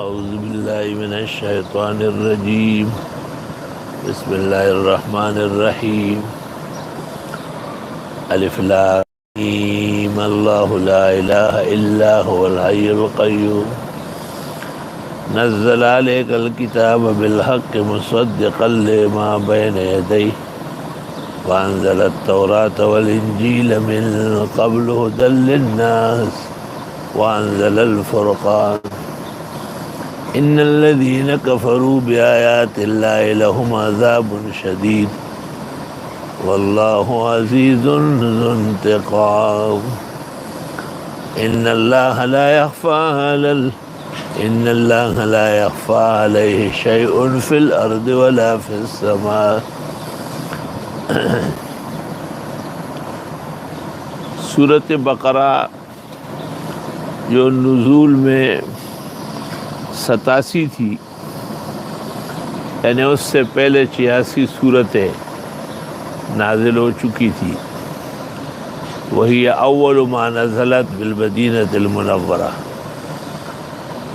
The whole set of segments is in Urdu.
أعوذ بالله من الشيطان الرجيم بسم الله الرحمن الرحيم ألف لام ميم الله لا إله إلا هو الحي القيوم نزل عليك الكتاب بالحق مصدقا لما بين يديه وأنزل التوراة والإنجيل من قبل هدى للناس وأنزل الفرقان إن الذين كفروا بآيات الله لهم عذاب شديد والله عزيز ذو انتقام إن الله لا يخفى عليه شيء في الأرض ولا في السماء. سورۃ بقرہ جو نزول میں 87 تھی، یعنی اس سے پہلے 86 صورتیں نازل ہو چکی تھی. وہی اول ما نزلت بالمدینۃ المنورہ،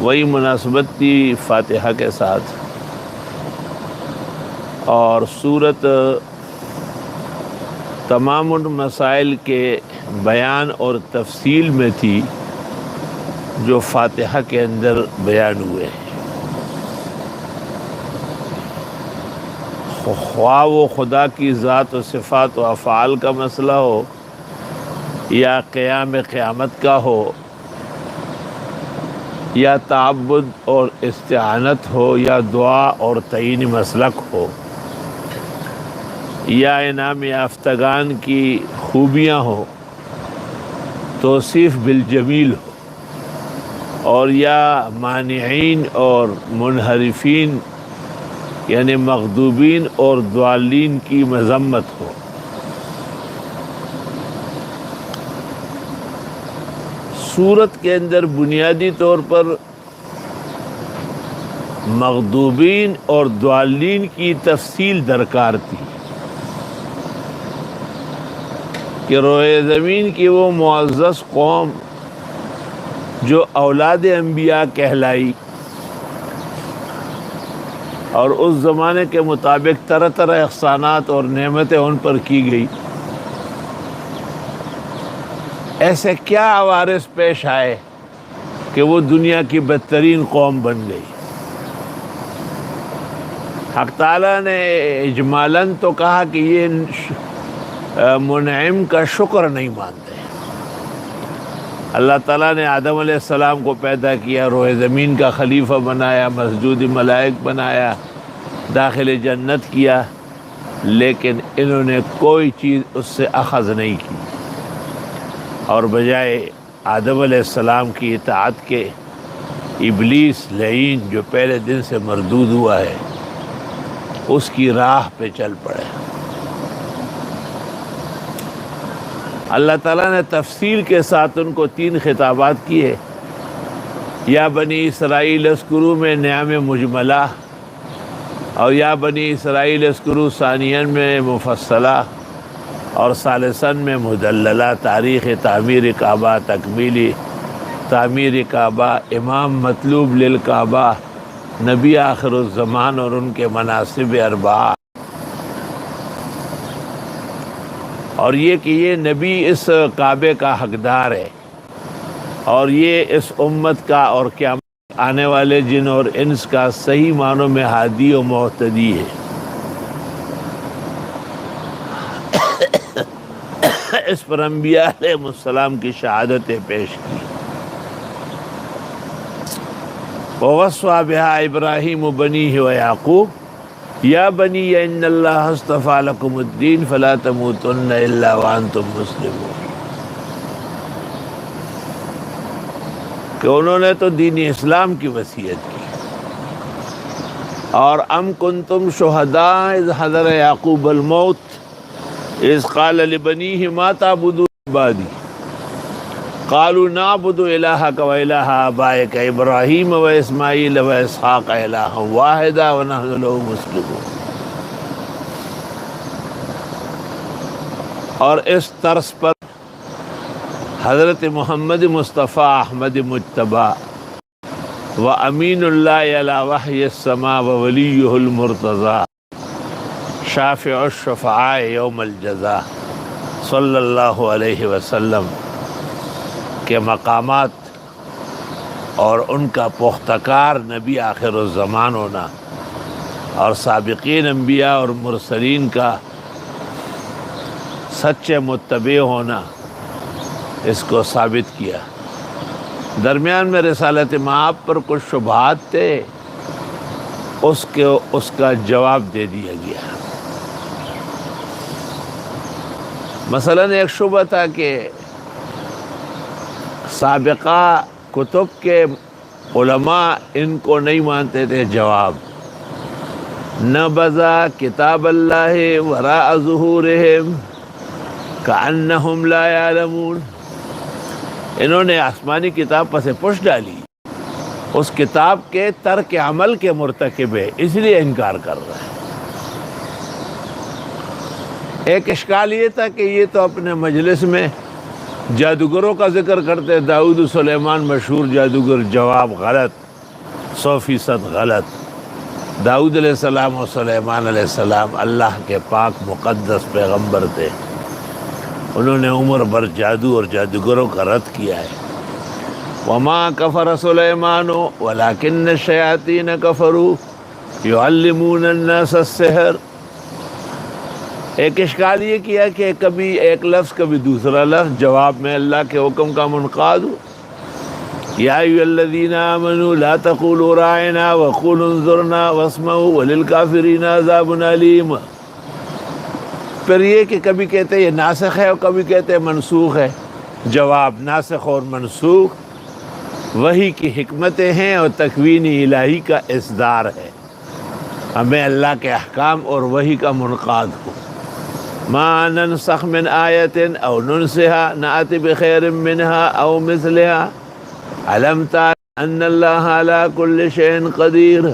وہی مناسبت تھی فاتحہ کے ساتھ. اور صورت تمام ان مسائل کے بیان اور تفصیل میں تھی جو فاتحہ کے اندر بیان ہوئے ہیں. خواہ وہ خدا کی ذات و صفات و افعال کا مسئلہ ہو، یا قیام قیامت کا ہو، یا تعبد اور استعانت ہو، یا دعا اور تعین مسلک ہو، یا انعام یافتگان کی خوبیاں ہو، توصیف بالجمیل ہو، اور یا مانعین اور منحرفین یعنی مغضوبین اور ضالین کی مذمت ہو. سورت کے اندر بنیادی طور پر مغضوبین اور ضالین کی تفصیل درکار تھی کہ روئے زمین کی وہ معزز قوم جو اولاد انبیاء کہلائی اور اس زمانے کے مطابق طرح طرح احسانات اور نعمتیں ان پر کی گئی، ایسے کیا عوارض پیش آئے کہ وہ دنیا کی بدترین قوم بن گئی. حق تعالیٰ نے اجمالاً تو کہا کہ یہ منعم کا شکر نہیں مانتے. اللہ تعالیٰ نے آدم علیہ السلام کو پیدا کیا، روئے زمین کا خلیفہ بنایا، مسجود ملائک بنایا، داخل جنت کیا، لیکن انہوں نے کوئی چیز اس سے اخذ نہیں کی، اور بجائے آدم علیہ السلام کی اطاعت کے ابلیس لعین جو پہلے دن سے مردود ہوا ہے اس کی راہ پہ چل پڑے. اللہ تعالیٰ نے تفصیل کے ساتھ ان کو 3 خطابات کیے. یا بنی اسرائیل اذکروا میں نعم مجملہ، اور یا بنی اسرائیل اذکروا ثانیاً میں مفصلہ، اور ثالثاً میں مدللہ. تاریخ تعمیر کعبہ، تکمیلی تعمیر کعبہ، امام مطلوب للکعبہ، نبی آخر الزمان اور ان کے مناسب 4، اور یہ کہ یہ نبی اس کعبے کا حقدار ہے، اور یہ اس امت کا اور قیامت آنے والے جن اور انس کا صحیح معنوں میں ہادی و مہتدی ہے. اس پر انبیاء علیہ السلام کی شہادتیں پیش کی. وَوَصَّى بِهَا إِبْرَاهِيمُ بَنِيهِ وَيَعْقُوبُ یا بنی ان اللہ اصطفیٰ لکم الدین فلا تموتن الا وانتم مسلمون، کہ انہوں نے تو دین اسلام کی وصیت کی. اور ام کنتم شہداء اذ حضر یعقوب الموت اذ قال لبنیہ ما تعبدون من بعدی قالوا نعبد الہک و الہ آبائک ابراہیم و اسماعیل و اسحاق الہا واحدا ونحن له مسلمون. اور اس طرز پر حضرت محمد مصطفیٰ احمد مجتبیٰ وَأَمِينُ اللَّهِ عَلَى وَحْيِ السَّمَاءِ وَوَلِيُّهُ الْمُرْتَضَى شَافِعُ الشُّفَعَاءِ يَوْمَ الْجَزَاءِ صلی اللہ علیہ وسلم کے مقامات اور ان کا پختہ کار نبی آخر الزمان ہونا اور سابقین انبیاء اور مرسلین کا سچے متبع ہونا اس کو ثابت کیا۔ درمیان میں رسالت مآب پر کچھ شبہات تھے، اس کا جواب دے دیا گیا۔ مثلا ایک شبہ تھا کہ سابقہ کتب کے علماء ان کو نہیں مانتے تھے۔ جواب: نبذا کتاب اللہ وراء ظہورہم کأنہم لا یعلمون، انہوں نے آسمانی کتاب پس پش ڈالی، اس کتاب کے ترک عمل کے مرتکب ہے، اس لیے انکار کر رہے ہیں۔ ایک اشکال یہ تھا کہ یہ تو اپنے مجلس میں جادوگروں کا ذکر کرتے، داؤد و سلیمان مشہور جادوگر۔ جواب: غلط، 100% غلط۔ داؤد علیہ السلام اور سلیمان علیہ السلام اللہ کے پاک مقدس پیغمبر تھے، انہوں نے عمر بھر جادو اور جادوگروں کا رد کیا ہے۔ وَمَا كَفَرَ سُلَيْمَانُ وَلَكِنَّ الشَّيَاطِينَ كَفَرُوا يُعَلِّمُونَ النَّاسَ السِّحْرَ۔ ایک اشکال یہ کیا کہ کبھی ایک لفظ کبھی دوسرا لفظ، جواب میں اللہ کے حکم کا منقاد ہو۔ یا ایھا الذین آمنوا لا تقولوا راعنا وقولوا انظرنا واسمعوا وللکافرین عذاب علیم۔ پھر یہ کہ کبھی کہتے ہیں یہ ناسخ ہے اور کبھی کہتے ہیں منسوخ ہے۔ جواب: ناسخ اور منسوخ وحی کی حکمتیں ہیں اور تکوین الہی کا اصدار ہے، ہمیں اللہ کے احکام اور وحی کا منقاد ہو۔ ما ننسخ من آیت او ننسها نأتی بخیر منها او مثلها علم تعلم ان اللہ علی کل شیء قدیر۔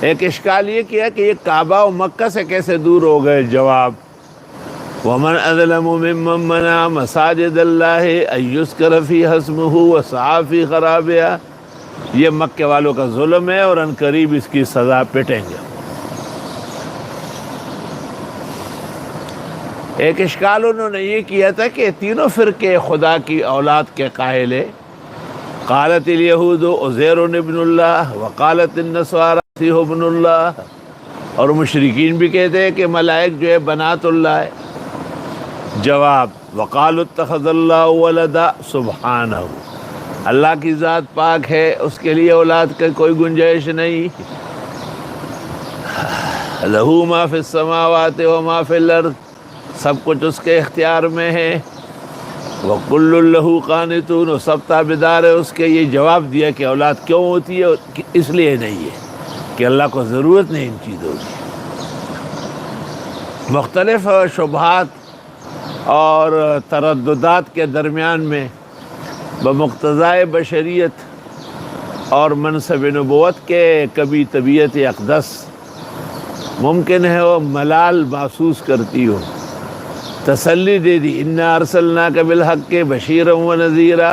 ایک اشکال یہ کیا کہ یہ کعبہ و مکہ سے کیسے دور ہو گئے۔ جواب: ومن اظلم ممن منع مساجد اللہ ان یذکر فیہا اسمہ وسعی فی خرابہا۔ یہ مکے والوں کا ظلم ہے اور عنقریب اس کی سزا پٹیں گے۔ ایک اشکال انہوں نے یہ کیا تھا کہ تینوں فرقے خدا کی اولاد کے قائل ہیں۔ قالت الیہود عزیر ابن اللہ وقالت النصارى مسیح ابن اللہ، اور مشرکین بھی کہتے ہیں کہ ملائک جو ہے بنات اللہ ہے۔ جواب: وقالوا اتخذ اللہ ولدا سبحانہ، اللہ کی ذات پاک ہے، اس کے لیے اولاد کا کوئی گنجائش نہیں۔ لہ ما فی السماوات وما فی الارض، سب کچھ اس کے اختیار میں ہے۔ وَكُلٌّ لَهُ قَانِتُونَ، اور سب تابعدار ہے اس کے۔ یہ جواب دیا کہ اولاد کیوں ہوتی ہے، اس لیے نہیں ہے کہ اللہ کو ضرورت نہیں ان چیزوں کی۔ مختلف شبہات اور ترددات کے درمیان میں بمقتضائے بشریت اور منصب نبوت کے کبھی طبیعت اقدس ممکن ہے وہ ملال محسوس کرتی ہو، تسلی دے دی انا ارسلناک بالحق بشیرا ونذیرا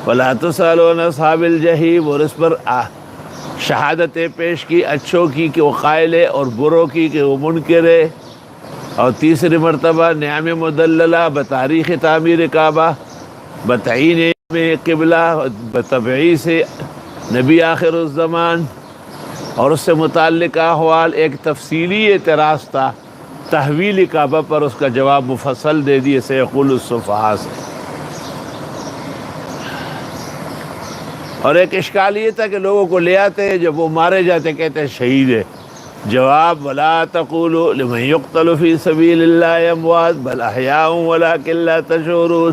ولا تسأل عن اصحاب الجحیم، اور اس پر شہادتیں پیش کی، اچھوں کی کہ وہ قائل ہے اور بروں کی کہ وہ منکر ہے۔ اور تیسری مرتبہ نعم مدللہ بتاریخ تعمیر کعبہ، بتعین قبلہ، بتبعیث نبی آخر الزمان، اور اس سے متعلق احوال۔ ایک تفصیلی اعتراض تھا تحویل کعبہ پر، اس کا جواب مفصل دے دیے سیقول السفہاء سے۔ اور ایک اشکال یہ تھا کہ لوگوں کو لے آتے جب وہ مارے جاتے کہتے ہیں شہید ہے۔ جواب: ولا تقولوا لمن يقتل في سبيل الله اموات بل احیاء ولكن لا تشعرون۔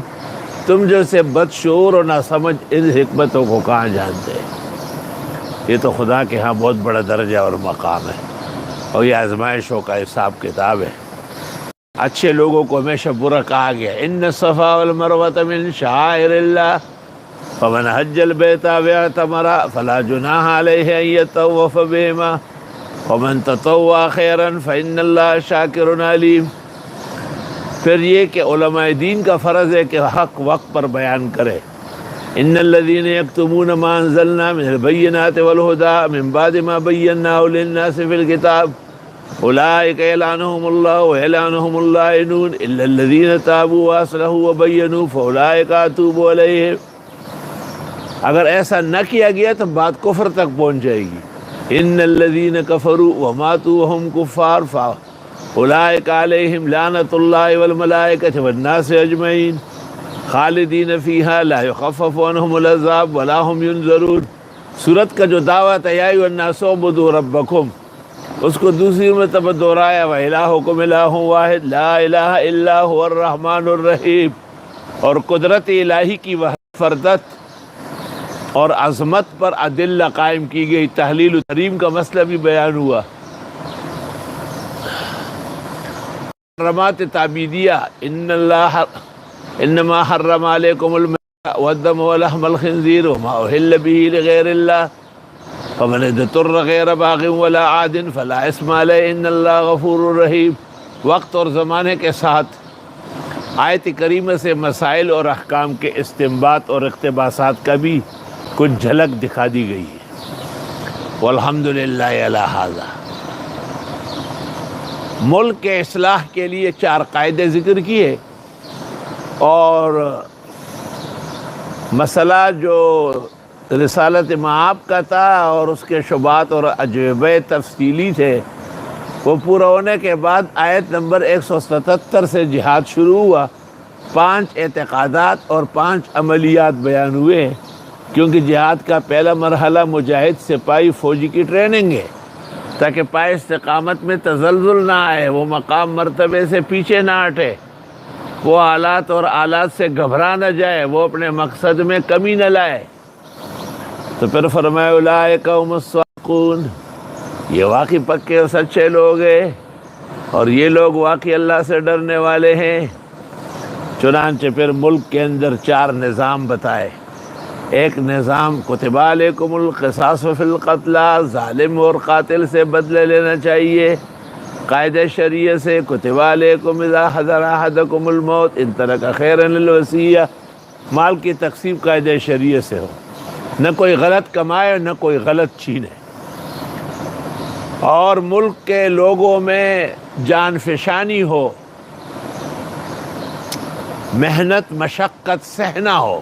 تم جیسے بدشعور اور ناسمجھ ان حکمتوں کو کہاں جانتے ہیں؟ یہ تو خدا کے ہاں بہت بڑا درجہ اور مقام ہے، اور یہ آزمائشوں کا حساب کتاب ہے۔ اچھے لوگوں کو ہمیشہ برا کہا گیا۔ ان الصفا والمروۃ من شعائر اللہ فمن حج البیت او اعتمر فلا جناح علیہ ان یطوف بہما ومن تطوع خیرا فإن اللہ شاکر علیم۔ پھر یہ کہ علماء دین کا فرض ہے کہ حق وقت پر بیان کرے، ان الذين يكتمون ما انزلنا من البينات والهدى من بعد ما بيناه للناس في الكتاب اولئك يلعنهم الله ويلعنهم اللائنون الا الذين تابوا واصلحوا وبينوا فاولئك اتوب عليهم. اگر ایسا نہ کیا گیا تو بات کفر تک پہنچ جائے گی. ان الذين كفروا وماتوا وهم كفار فاولئك عليهم لعنة الله والملائكة والناس اجمعين خالدین فیہا لا یخفف عنہم العذاب ولا هم ینظرون. سورت کا جو دعویٰ ہے یا ایھا الناس اعبدوا ربکم، اس کو دوسری مرتبہ دہرایا وَإِلَٰهُكُمْ إِلَٰهٌ وَاحِدٌ لَا الہ الا هو الرحمن الرحیم. اور قدرت الہی کی فردت اور عظمت پر ادلہ قائم کی گئی. تحلیل و تحریم کا مسئلہ بھی بیان ہوا. محرمات تعبیدیہ ان اللہ انما حرم علیکم المیتۃ والدم ولحم الخنزیر وما اہل به لغیر اللہ فمن اضطر غیر باغ ولا عاد فلا اثم علیہ ان اللہ غفور رحیم. وقت اور زمانے کے ساتھ آیت کریمہ سے مسائل اور احکام کے استنباط اور اقتباسات کا بھی کچھ جھلک دکھا دی گئی ہے. والحمدللہ علی ھذا. ملک کے اصلاح کے لیے 4 قاعدے ذکر کیے اور مسئلہ جو رسالت معاب کا تھا اور اس کے شبہات اور اجوبے تفصیلی تھے وہ پورا ہونے کے بعد آیت نمبر 177 سے جہاد شروع ہوا. 5 اعتقادات اور 5 عملیات بیان ہوئے کیونکہ جہاد کا پہلا مرحلہ مجاہد سپاہی فوجی کی ٹریننگ ہے تاکہ پائے استقامت میں تزلزل نہ آئے، وہ مقام مرتبے سے پیچھے نہ ہٹے، وہ حالات اور آلات سے گھبرا نہ جائے، وہ اپنے مقصد میں کمی نہ لائے. تو پھر فرمایا اولئک هم الصادقون، یہ واقعی پکے اور سچے لوگ ہیں اور یہ لوگ واقعی اللہ سے ڈرنے والے ہیں. چنانچہ پھر ملک کے اندر 4 نظام بتائے. ایک نظام کتب علیکم القصاص فی القتلی، ظالم اور قاتل سے بدلے لینا چاہیے. قاعدہ شریعہ سے کتب علیکم اذا حضر احدکم الموت ان ترک خیرا للوصیہ، مال کی تقسیم قاعدہ شریعہ سے ہو، نہ کوئی غلط کمائے نہ کوئی غلط چھینے. اور ملک کے لوگوں میں جان فشانی ہو، محنت مشقت سہنا ہو.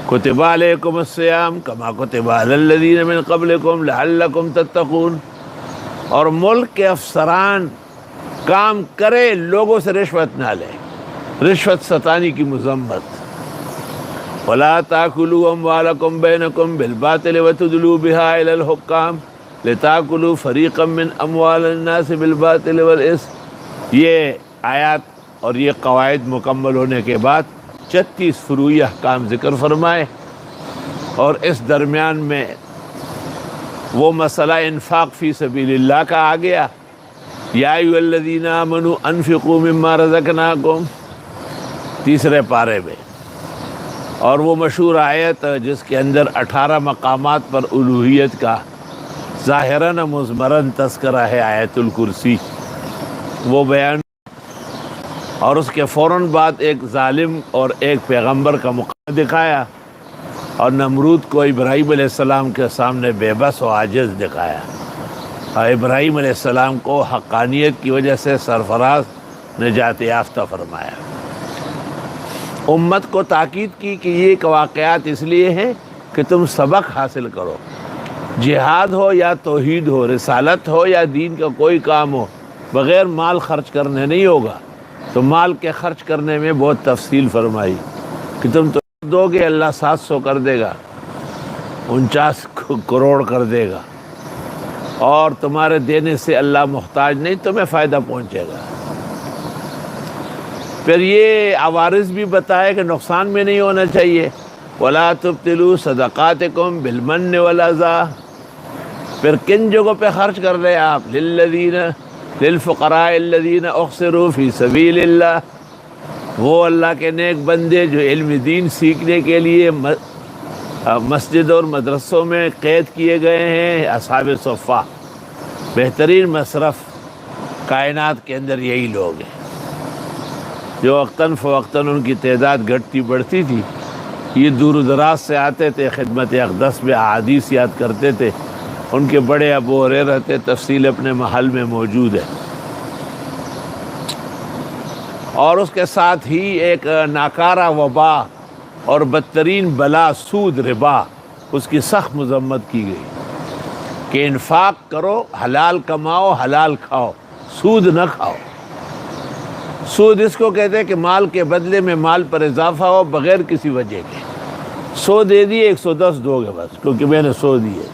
کتب علیکم الصیام کما کتب علی الذین من قبلکم لعلکم تتقون. اور ملک کے افسران کام کرے، لوگوں سے رشوت نہ لے، رشوت ستانی کی مذمت. ولا تاکلوا اموالکم بینکم بالباطل وتدلوا بها الی الحکام لتاکلوا فریقا من اموال الناس بالباطل والاثم. یہ آیات اور یہ قواعد مکمل ہونے کے بعد 36 فروعی احکام ذکر فرمائے اور اس درمیان میں وہ مسئلہ انفاق فی سبیل اللہ کا آ گیا. یا ایھا الذین آمنوا انفقوا مما رزقناکم 3 پارے میں. اور وہ مشہور آیت جس کے اندر 18 مقامات پر الوہیت کا ظاہراً مضمراً تذکرہ ہے، آیت الکرسی، وہ بیان. اور اس کے فوراً بعد ایک ظالم اور ایک پیغمبر کا مقابلہ دکھایا اور نمرود کو ابراہیم علیہ السلام کے سامنے بے بس و عاجز دکھایا. اور ابراہیم علیہ السلام کو حقانیت کی وجہ سے سرفراز نجات یافتہ فرمایا. امت کو تاکید کی کہ یہ واقعات اس لیے ہیں کہ تم سبق حاصل کرو. جہاد ہو یا توحید ہو، رسالت ہو یا دین کا کوئی کام ہو، بغیر مال خرچ کرنے نہیں ہوگا. تو مال کے خرچ کرنے میں بہت تفصیل فرمائی کہ تم تو دو گے اللہ 700 کر دے گا، 49 کروڑ کر دے گا، اور تمہارے دینے سے اللہ محتاج نہیں، تمہیں فائدہ پہنچے گا. پھر یہ عوارض بھی بتائے کہ نقصان میں نہیں ہونا چاہیے. وَلَا تُبْطِلُوا صَدَقَاتِكُمْ بِالْمَنِّ وَالْأَذَىٰ. پھر کن جگہوں پہ خرچ کر رہے آپ؟ للفقراء الذین احصروا فی سبیل اللہ، وہ اللہ کے نیک بندے جو علم دین سیکھنے کے لیے مسجد اور مدرسوں میں قید کیے گئے ہیں. اصحاب صفہ بہترین مصرف کائنات کے اندر یہی لوگ ہیں جو وقتاً فوقتاً ان کی تعداد گھٹتی بڑھتی تھی، یہ دور و دراز سے آتے تھے، خدمت اقدس میں احادیث یاد کرتے تھے. ان کے بڑے ابو ہریرہ تھے، تفصیل اپنے محل میں موجود ہے. اور اس کے ساتھ ہی ایک ناکارہ وبا اور بدترین بلا سود ربا، اس کی سخت مذمت کی گئی کہ انفاق کرو، حلال کماؤ، حلال کھاؤ، سود نہ کھاؤ. سود اس کو کہتے ہیں کہ مال کے بدلے میں مال پر اضافہ ہو بغیر کسی وجہ کے. 100 دے دیے، 110 دو گے بس کیونکہ میں نے 100 دیے.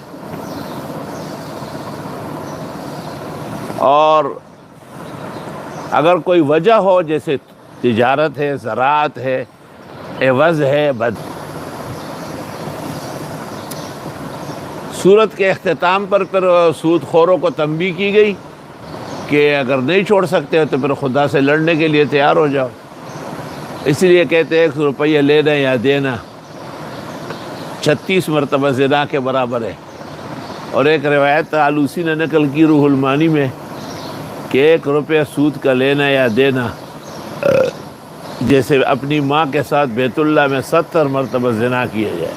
اور اگر کوئی وجہ ہو جیسے تجارت ہے، زراعت ہے، عوض ہے، سورت کے اختتام پر پھر سود خوروں کو تنبیہ کی گئی کہ اگر نہیں چھوڑ سکتے ہو تو پھر خدا سے لڑنے کے لیے تیار ہو جاؤ. اس لیے کہتے ہیں 100 روپیہ لینا یا دینا 36 مرتبہ زنا کے برابر ہے. اور ایک روایت آلوسی نے نقل کی روح المانی میں کہ 1 روپیہ سود کا لینا یا دینا جیسے اپنی ماں کے ساتھ بیت اللہ میں 70 مرتبہ زنا کیا جائے.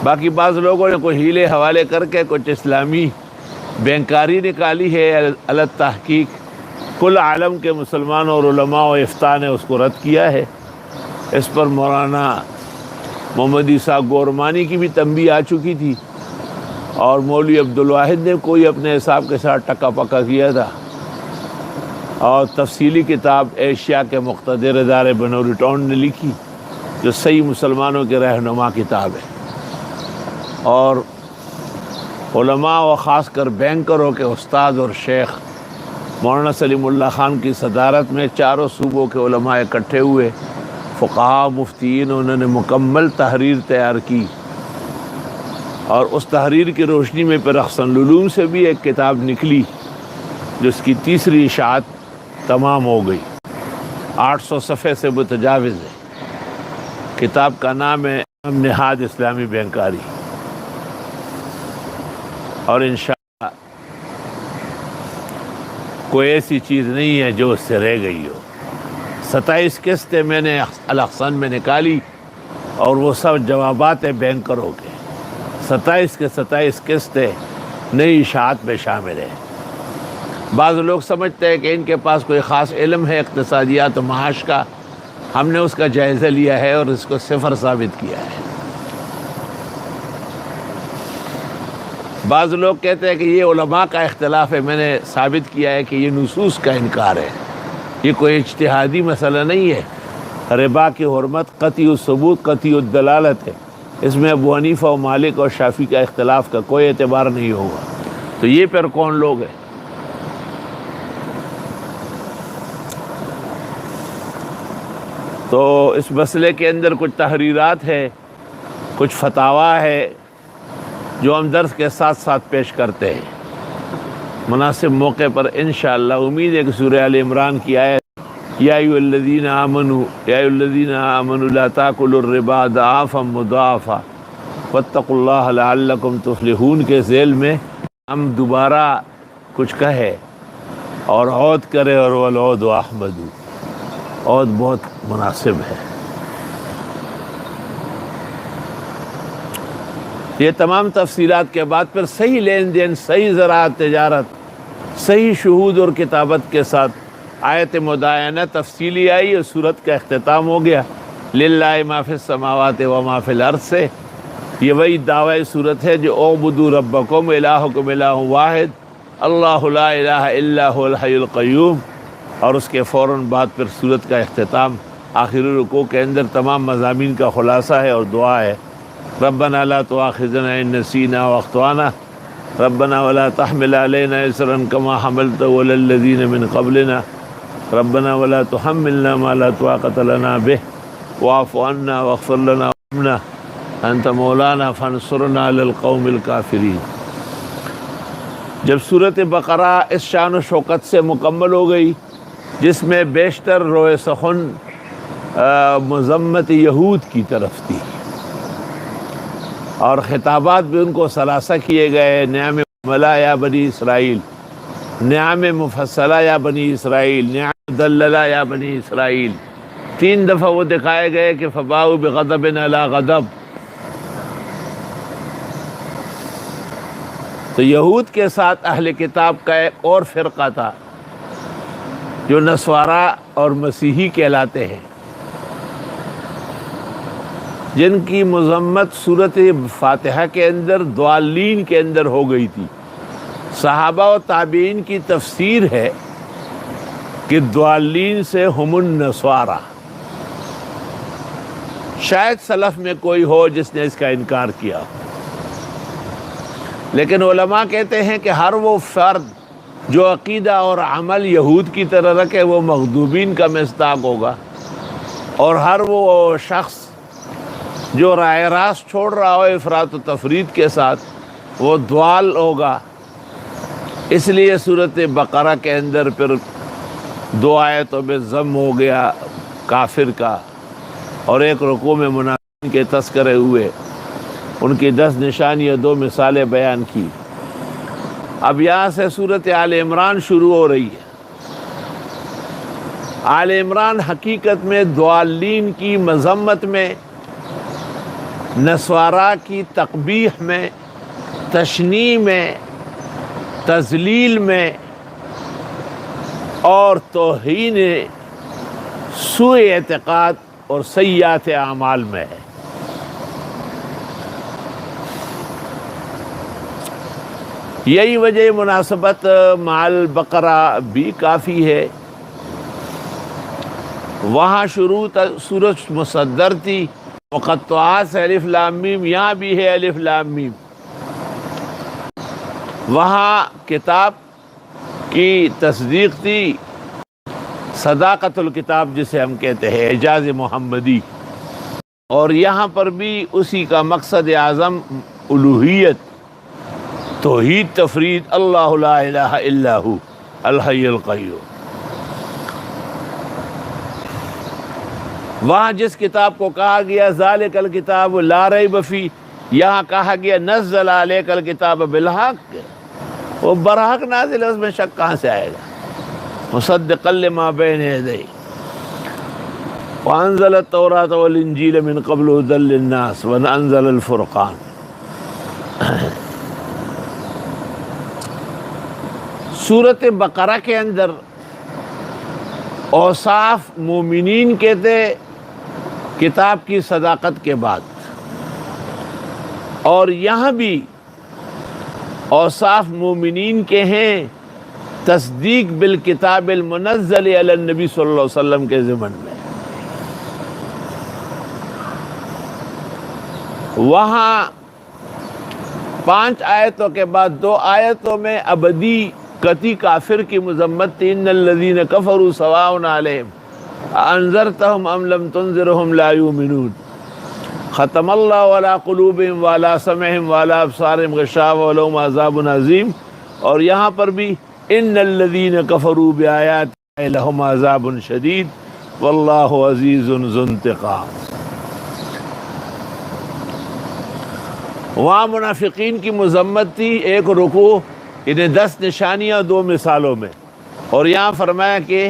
باقی بعض لوگوں نے کوئی ہیلے حوالے کر کے کچھ اسلامی بینکاری نکالی ہے علی تحقیق. کل عالم کے مسلمانوں اور علماء و افتاء نے اس کو رد کیا ہے. اس پر مولانا محمد عیسیٰ گورمانی کی بھی تنبیہ آ چکی تھی، اور مولوی عبدالواحد نے کوئی اپنے حساب کے ساتھ ٹکا پکا کیا تھا. اور تفصیلی کتاب ایشیا کے مقتدر ادارے بنوری ٹاؤن نے لکھی جو صحیح مسلمانوں کے رہنما کتاب ہے. اور علماء و خاص کر بینکروں کے استاد اور شیخ مولانا سلیم اللہ خان کی صدارت میں چاروں صوبوں کے علماء اکٹھے ہوئے، فقہاء، مفتیین، انہوں نے مکمل تحریر تیار کی. اور اس تحریر کی روشنی میں پھر احسن العلوم سے بھی ایک کتاب نکلی جس کی 3ری اشاعت تمام ہو گئی، 800 صفحے سے متجاوز ہے. کتاب کا نام ہے نہاد اسلامی بینکاری. اور انشاءاللہ کوئی ایسی چیز نہیں ہے جو اس سے رہ گئی ہو. 27 قسطیں میں نے الاحسن میں نکالی اور وہ سب جوابات ہیں بینکروں کے. 27 کے 27 قسطیں نئی اشاعت میں شامل ہیں. بعض لوگ سمجھتے ہیں کہ ان کے پاس کوئی خاص علم ہے اقتصادیات و معاش کا. ہم نے اس کا جائزہ لیا ہے اور اس کو صفر ثابت کیا ہے. بعض لوگ کہتے ہیں کہ یہ علماء کا اختلاف ہے، میں نے ثابت کیا ہے کہ یہ نصوص کا انکار ہے، یہ کوئی اجتہادی مسئلہ نہیں ہے. ربا کی حرمت قطعی الثبوت قطعی الدلالت ہے، اس میں ابو حنیفہ و مالک اور شافعی کا اختلاف کا کوئی اعتبار نہیں ہوگا. تو یہ پھر کون لوگ ہیں؟ تو اس مسئلے کے اندر کچھ تحریرات ہے، کچھ فتاویٰ ہے جو ہم درس کے ساتھ ساتھ پیش کرتے ہیں. مناسب موقع پر انشاءاللہ امید ہے کہ سورہ آل عمران کی آیت یا ایھا الذین آمنوا لا تاکلوا الربا اضعافا مضاعفا واتقوا اللہ لعلکم تفلحون کے ذیل میں ہم دوبارہ کچھ کہے اور عود کرے، اور والعود احمد، عود بہت مناسب ہے. یہ تمام تفصیلات کے بعد پھر صحیح لین دین، صحیح زراعت تجارت، صحیح شہود اور کتابت کے ساتھ آیت مدائنہ تفصیلی آئی اور سورت کا اختتام ہو گیا للہ ما فی السماوات و ما فی الارض سے. یہ وہی دعوی سورت ہے جو اعبدوا ربکم الہکم الہ واحد اللہ لا الہ الا هو الحی القیوم. اور اس کے فوراً بعد پھر سورت کا اختتام آخری رکوع کے اندر تمام مضامین کا خلاصہ ہے اور دعا ہے. ربنا لا تؤاخذنا ان نسینا واخطانا ربنا ولا تحمل علينا اصرا كما حملته على الذين من قبلنا ربنا ولا تحملنا ما لا طاقة لنا به واعف عنا واغفر لنا وارحمنا انت مولانا فانصرنا على القوم الكافرين. جب صورت بقرہ اس شان و شوکت سے مکمل ہو گئی جس میں بیشتر روئے سخن مذمت یہود کی طرف تھی اور خطابات بھی ان کو ثلاثہ کیے گئے، نعم ملا یا بنی اسرائیل، نعم مفصلہ یا بنی اسرائیل، نعم مدللہ یا بنی اسرائیل. 3 دفعہ وہ دکھائے گئے کہ فباؤ بغضب علی غضب. تو یہود کے ساتھ اہل کتاب کا ایک اور فرقہ تھا جو نصارا اور مسیحی کہلاتے ہیں، جن کی مذمت سورۃ فاتحہ کے اندر ضالین کے اندر ہو گئی تھی. صحابہ و تابعین کی تفسیر ہے کہ ضالین سے ہم النصارى. شاید سلف میں کوئی ہو جس نے اس کا انکار کیا، لیکن علماء کہتے ہیں کہ ہر وہ فرد جو عقیدہ اور عمل یہود کی طرح رکھے وہ مغضوبین کا مصداق ہوگا، اور ہر وہ شخص جو رائے راست چھوڑ رہا ہو افراط و تفرید کے ساتھ وہ ضال ہوگا. اس لیے سورۃ بقرہ کے اندر پھر 2 آیتوں میں ذم ہو گیا کافر کا، اور ایک رکوع میں منافقین کے تذکرے ہوئے، ان کی 10 نشانیاں 2 مثالیں بیان کی. اب یہاں سے سورۃ آل عمران شروع ہو رہی ہے. آل عمران حقیقت میں ضالین کی مذمت میں، نصارا کی تقبیح میں، تشنیع میں، تذلیل میں اور توہین سوء اعتقاد اور سیئات اعمال میں ہے. یہی وجہ مناسبت مع البقرہ بھی کافی ہے. وہاں شروع سورج مصدر تھی، مقطعات سے الف لام میم، یہاں بھی ہے الف لام میم. وہاں کتاب کی تصدیق تھی، صداقت الکتاب جسے ہم کہتے ہیں، اعجاز محمدی، اور یہاں پر بھی اسی کا مقصد اعظم الوہیت، توحید، تفرید، اللہ لا الہ الا ہو الحی القیوم. وہاں جس کتاب کو کہا گیا ذالک الکتاب لا ریب فیہ، یہاں کہا گیا نزل علیک الکتاب بالحق، وہ برحق نازل ہے، اس میں شک کہاں سے آئے گا. مصدقا لما بین یدیہ وانزل التوراۃ والانجیل من قبل ھدی للناس وانزل الفرقان. سورۃ بقرہ کے اندر اوصاف مومنین کے تھے کتاب کی صداقت کے بعد، اور یہاں بھی اوصاف مومنین کے ہیں تصدیق بالکتاب المنزل علی النبی صلی اللہ علیہ وسلم کے ضمن میں. وہاں 5 آیتوں کے بعد 2 آیتوں میں ابدی قطعی کافر کی مذمت تھی، ان الذین کفروا سواء علیہم انذرتہم ام لم تنذرہم لا یؤمنون، ختم اللہ علی قلوبہم وعلی سمعہم وعلی ابصارہم غشاوۃ ولہم عذاب عظیم. اور یہاں پر بھی ان الذین کفروا بآیات اللہ لہم عذاب شدید واللہ عزیز ذو انتقام. وہاں منافقین کی مذمت تھی، ایک رکوع، انہیں 10 نشانیاں 2 مثالوں میں، اور یہاں فرمایا کہ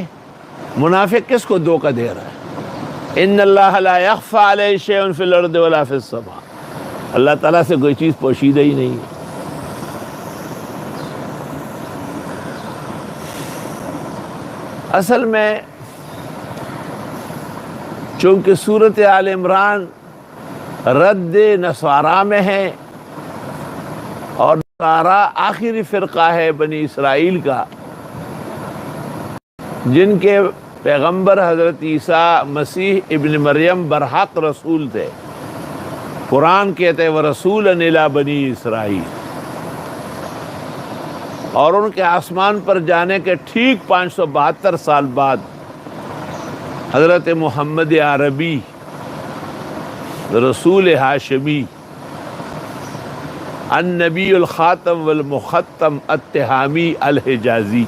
منافق کس کو دھوکہ دے رہا ہے. ان اللہ لا یخفی علیہ شیء فی الارض ولا فی السماء، اللہ تعالیٰ سے کوئی چیز پوشیدہ ہی نہیں ہے. اصل میں چونکہ سورۃ آل عمران رد نصارا میں ہے، اور نصارا آخری فرقہ ہے بنی اسرائیل کا جن کے پیغمبر حضرت عیسیٰ مسیح ابن مریم برحق رسول تھے. قرآن کہتے وَرَسُولًا إِلَىٰ بَنِي اسرائیل، اور ان کے آسمان پر جانے کے ٹھیک 572 سال بعد حضرت محمد عربی رسول ہاشمی النبی الخاتم والمختم التہامی الحجازی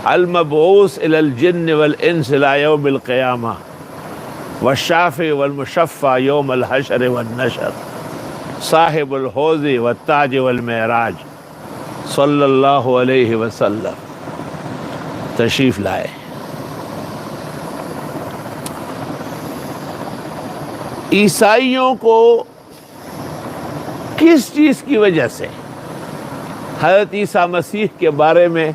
المبعوث الى الجن والانس الى یوم القیامہ والشافع والمشفع یوم الحشر والنشر صاحب الحوض والتاج والمعراج صلی اللہ علیہ وسلم تشریف لائے. عیسائیوں کو کس چیز کی وجہ سے حضرت عیسیٰ مسیح کے بارے میں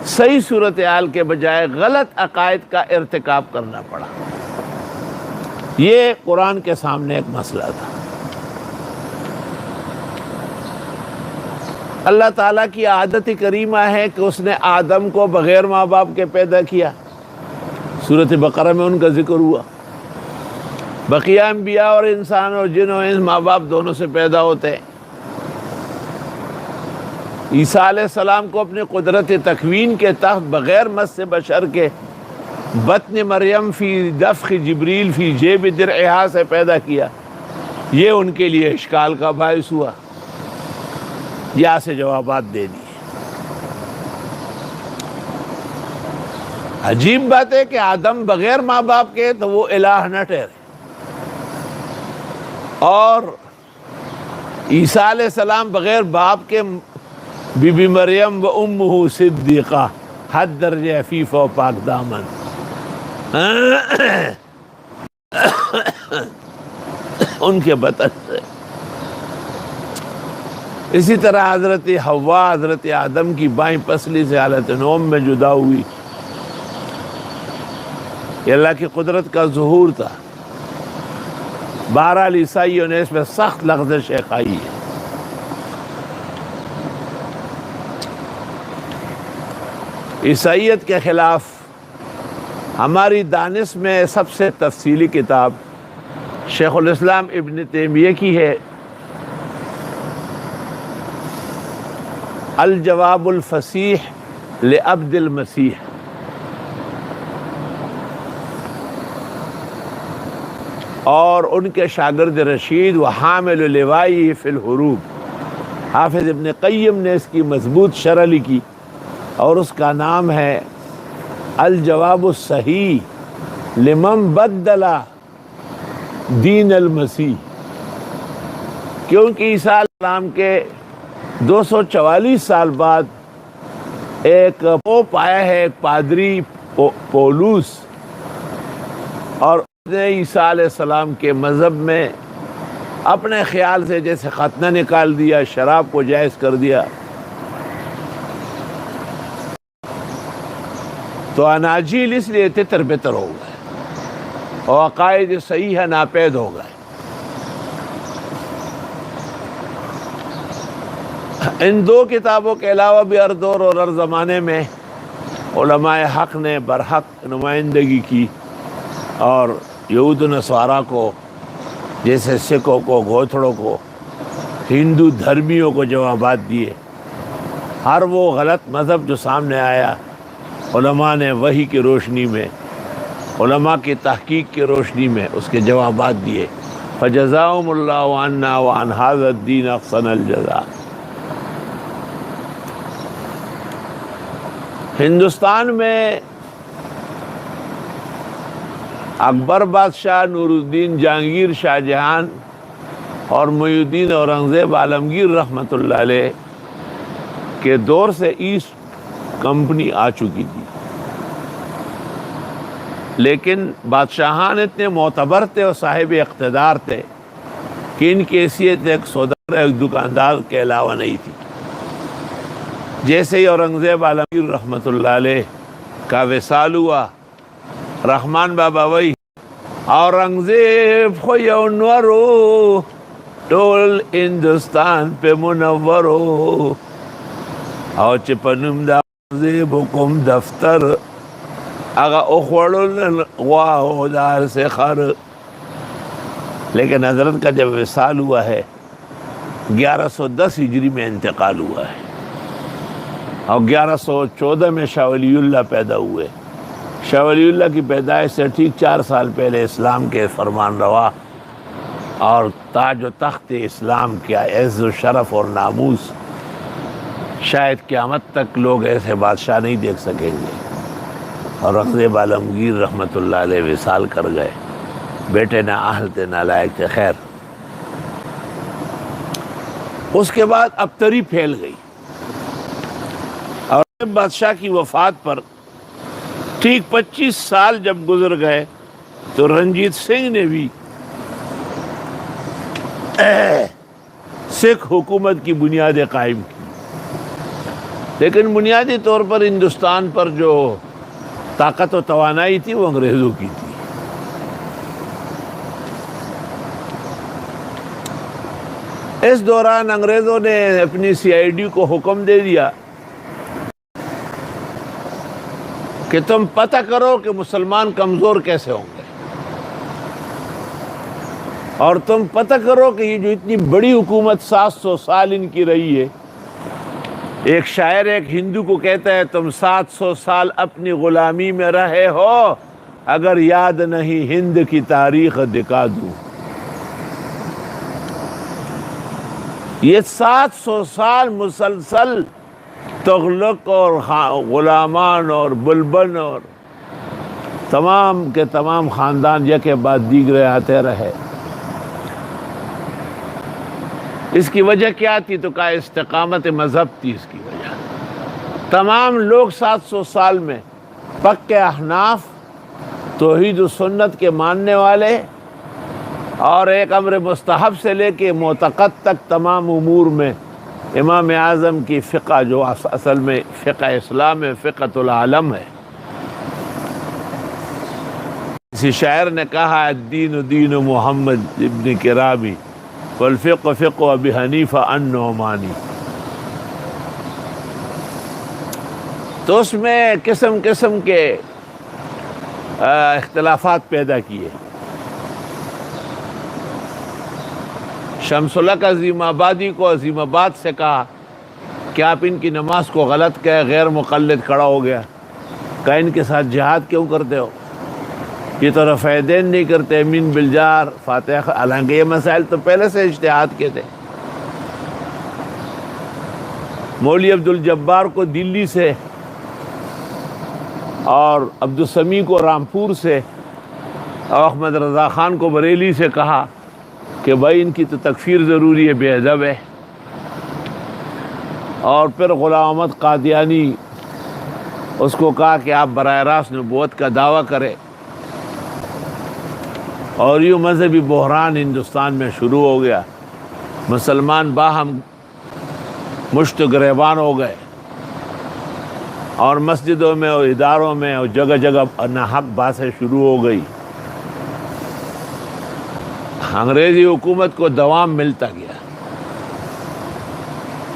صحیح صورتحال کے بجائے غلط عقائد کا ارتکاب کرنا پڑا؟ یہ قرآن کے سامنے ایک مسئلہ تھا۔ اللہ تعالیٰ کی عادت کریمہ ہے کہ اس نے آدم کو بغیر ماں باپ کے پیدا کیا، سورۃ بقرہ میں ان کا ذکر ہوا۔ بقیہ انبیاء اور انسان اور جن و انس ماں باپ دونوں سے پیدا ہوتے ہیں۔ عیسیٰ علیہ السلام کو اپنے قدرت تکوین کے تحت بغیر مس بشر کے بطن مریم فی دفخ جبریل فی جیب درعہا سے پیدا کیا، یہ ان کے لیے اشکال کا باعث ہوا۔ یہاں سے جوابات دے دیے۔ عجیب بات ہے کہ آدم بغیر ماں باپ کے تو وہ الہ نہ ٹھہرے، اور عیسیٰ علیہ السلام بغیر باپ کے بی بی مریم و امہ صدیقہ، حد درجہ عفیف و پاک دامن۔ ان کے بطن سے اسی طرح حضرت حوا حضرت آدم کی بائیں پسلی سے حالت نوم میں جدا ہوئی۔ یہ اللہ کی قدرت کا ظہور تھا۔ بہرحال عیسائیوں نے اس میں سخت لغزشیں کھائی ہے۔ عیسائیت کے خلاف ہماری دانش میں سب سے تفصیلی کتاب شیخ الاسلام ابن تیمیہ کی ہے، الجواب الفصیح لعبد المسیح۔ اور ان کے شاگرد رشید و حامل لوائی فی الحروب حافظ ابن قیم نے اس کی مضبوط شرح لکھی، اور اس کا نام ہے الجواب الصحیح لمن بدل دین المسیح۔ کیونکہ عیسیٰ علیہ السلام کے 244 سال بعد ایک پوپ آیا ہے، ایک پادری پولوس، اور اس نے عیسیٰ علیہ السلام کے مذہب میں اپنے خیال سے جیسے ختنہ نکال دیا، شراب کو جائز کر دیا، تو اناجیل اس لیے تتر بتر ہو گئے اور عقائد صحیح ناپید ہو گئے۔ ان دو کتابوں کے علاوہ بھی ہر دور اور ہر زمانے میں علماء حق نے برحق نمائندگی کی، اور یہود و نصارہ کو، جیسے سکھوں کو، گوتھڑوں کو، ہندو دھرمیوں کو جوابات دیے۔ ہر وہ غلط مذہب جو سامنے آیا، علماء نے وحی کی روشنی میں، علماء کی تحقیق کی روشنی میں اس کے جوابات دیے۔ فجزاهم اللہ عنا وعن هذا الدین احسن الجزاء۔ ہندوستان میں اکبر بادشاہ، نور الدین جہانگیر شاہ جہان اور محی الدین اورنگزیب عالمگیر رحمۃ اللہ علیہ کے دور سے ایسٹ کمپنی آ چکی تھی، لیکن بادشاہان اتنے معتبر تھے اور صاحب اقتدار تھے کہ ان کی حیثیت ایک سوداگر، ایک دکاندار کے علاوہ نہیں تھی۔ جیسے ہی اورنگزیب عالمگیر رحمۃ اللہ علیہ کا وصال ہوا، رحمان بابا وہی اورنگزیب خو یو نورو ټول ہندوستان پہ منورو، او چې په نوم د اورنګزیب حکم دفتر هغه اخوړل غوا دار سے خر۔ لیکن حضرت کا جب وصال ہوا ہے 1110 ہجری میں انتقال ہوا ہے، اور 1114 میں شاہ ولی اللہ پیدا ہوئے۔ شاہ ولی اللہ کی پیدائش سے ٹھیک 4 سال پہلے اسلام کے فرمان روا اور تاج و تخت اسلام کا عز و شرف اور ناموس، شاید قیامت تک لوگ ایسے بادشاہ نہیں دیکھ سکیں گے۔ اور اورنگزیب عالمگیر رحمۃ اللہ علیہ وصال کر گئے، بیٹے نہ اہل تھے نہ لائق تھے۔ خیر، اس کے بعد ابتری پھیل گئی، اور بادشاہ کی وفات پر ٹھیک 25 سال جب گزر گئے تو رنجیت سنگھ نے بھی سکھ حکومت کی بنیادیں قائم کی، لیکن بنیادی طور پر ہندوستان پر جو طاقت و توانائی تھی وہ انگریزوں کی تھی۔ اس دوران انگریزوں نے اپنی سی آئی ڈی کو حکم دے دیا کہ تم پتہ کرو کہ مسلمان کمزور کیسے ہوں گے، اور تم پتہ کرو کہ یہ جو اتنی بڑی حکومت 700 سال ان کی رہی ہے، ایک شاعر ایک ہندو کو کہتا ہے تم 700 سال اپنی غلامی میں رہے ہو، اگر یاد نہیں ہند کی تاریخ دکھا دوں۔ یہ 700 سال مسلسل تغلق اور غلامان اور بلبن اور تمام کے تمام خاندان یکے بعد دیگرے آتے رہے۔ اس کی وجہ کیا تھی؟ تو کہا استقامت مذہب تھی اس کی وجہ۔ تمام لوگ 700 سال میں پکے احناف، توحید و سنت کے ماننے والے، اور ایک امر مستحب سے لے کے معتقد تک تمام امور میں امام اعظم کی فقہ، جو اصل میں فقہ اسلام ہے، فقہ العالم ہے۔ کسی شاعر نے کہا الدین دین محمد ابن کرابی والفقہ فقہ ابی حنیفہ النعمانی۔ تو اس میں قسم قسم کے اختلافات پیدا کیے۔ شمس الحق عظیم آبادی کو عظیم آباد سے کہا کہ آپ ان کی نماز کو غلط کہے، غیر مقلد کھڑا ہو گیا، کہا ان کے ساتھ جہاد کیوں کرتے ہو؟ یہ تو رفع دین نہیں کرتے، امین بالجار، فاتحہ، حالانکہ یہ مسائل تو پہلے سے اجتہاد کے تھے۔ مولوی عبدالجبار کو دلی سے اور عبدالسمیع کو رامپور سے اور احمد رضا خان کو بریلی سے کہا کہ بھائی ان کی تو تکفیر ضروری ہے، بے ادب ہے۔ اور پھر غلام احمد قادیانی اس کو کہا کہ آپ براہ راست نبوت کا دعویٰ کریں، اور یوں مذہبی بحران ہندوستان میں شروع ہو گیا۔ مسلمان باہم مشت گریبان ہو گئے، اور مسجدوں میں اور اداروں میں اور جگہ جگہ ناحق باتیں شروع ہو گئی۔ انگریزی حکومت کو دوام ملتا گیا۔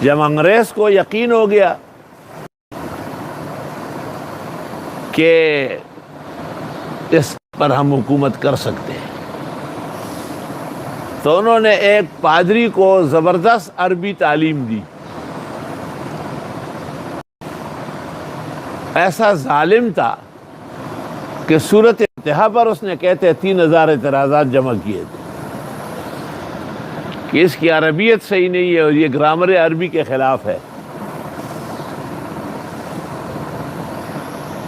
جب انگریز کو یقین ہو گیا کہ اس پر ہم حکومت کر سکتے ہیں، تو انہوں نے ایک پادری کو زبردست عربی تعلیم دی۔ ایسا ظالم تھا کہ صورت انتہا پر اس نے کہتے 3000 اعتراضات جمع کیے تھے کہ اس کی عربیت صحیح نہیں ہے اور یہ گرامر عربی کے خلاف ہے۔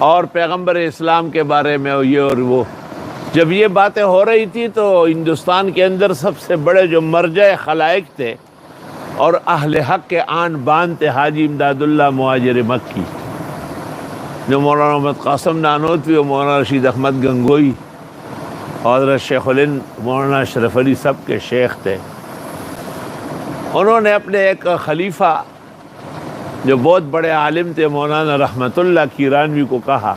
اور پیغمبر اسلام کے بارے میں اور یہ اور وہ، جب یہ باتیں ہو رہی تھی تو ہندوستان کے اندر سب سے بڑے جو مرجع خلائق تھے اور اہل حق کے آن بان تھے، حاجی امداد اللہ مہاجر مکی، جو مولانا محمد قاسم نانوتوی اور مولانا رشید احمد گنگوئی اور حضرت شیخ الہند مولانا اشرف علی سب کے شیخ تھے۔ انہوں نے اپنے ایک خلیفہ جو بہت بڑے عالم تھے، مولانا رحمت اللہ کیرانوی کو کہا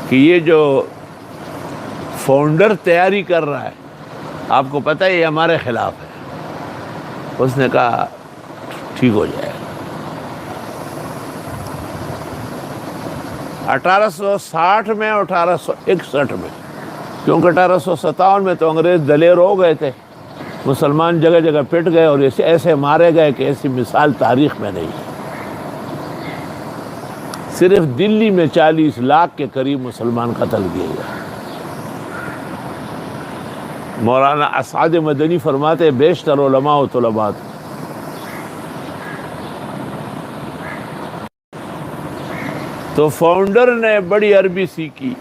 کہ یہ جو فاؤنڈر تیاری کر رہا ہے، آپ کو پتہ ہے یہ ہمارے خلاف ہے۔ اس نے کہا ٹھیک ہو جائے گا۔ 1860 میں اور 1861 میں، کیونکہ 1857 میں تو انگریز دلیر ہو گئے تھے، مسلمان جگہ جگہ پٹ گئے اور ایسے مارے گئے کہ ایسی مثال تاریخ میں نہیں ہے۔ صرف دلی میں 40 لاکھ کے قریب مسلمان قتل کیے گئے۔ مولانا اسعد مدنی فرماتے بیشتر علماء و طلباء، تو فاؤنڈر نے بڑی عربی سیکھی،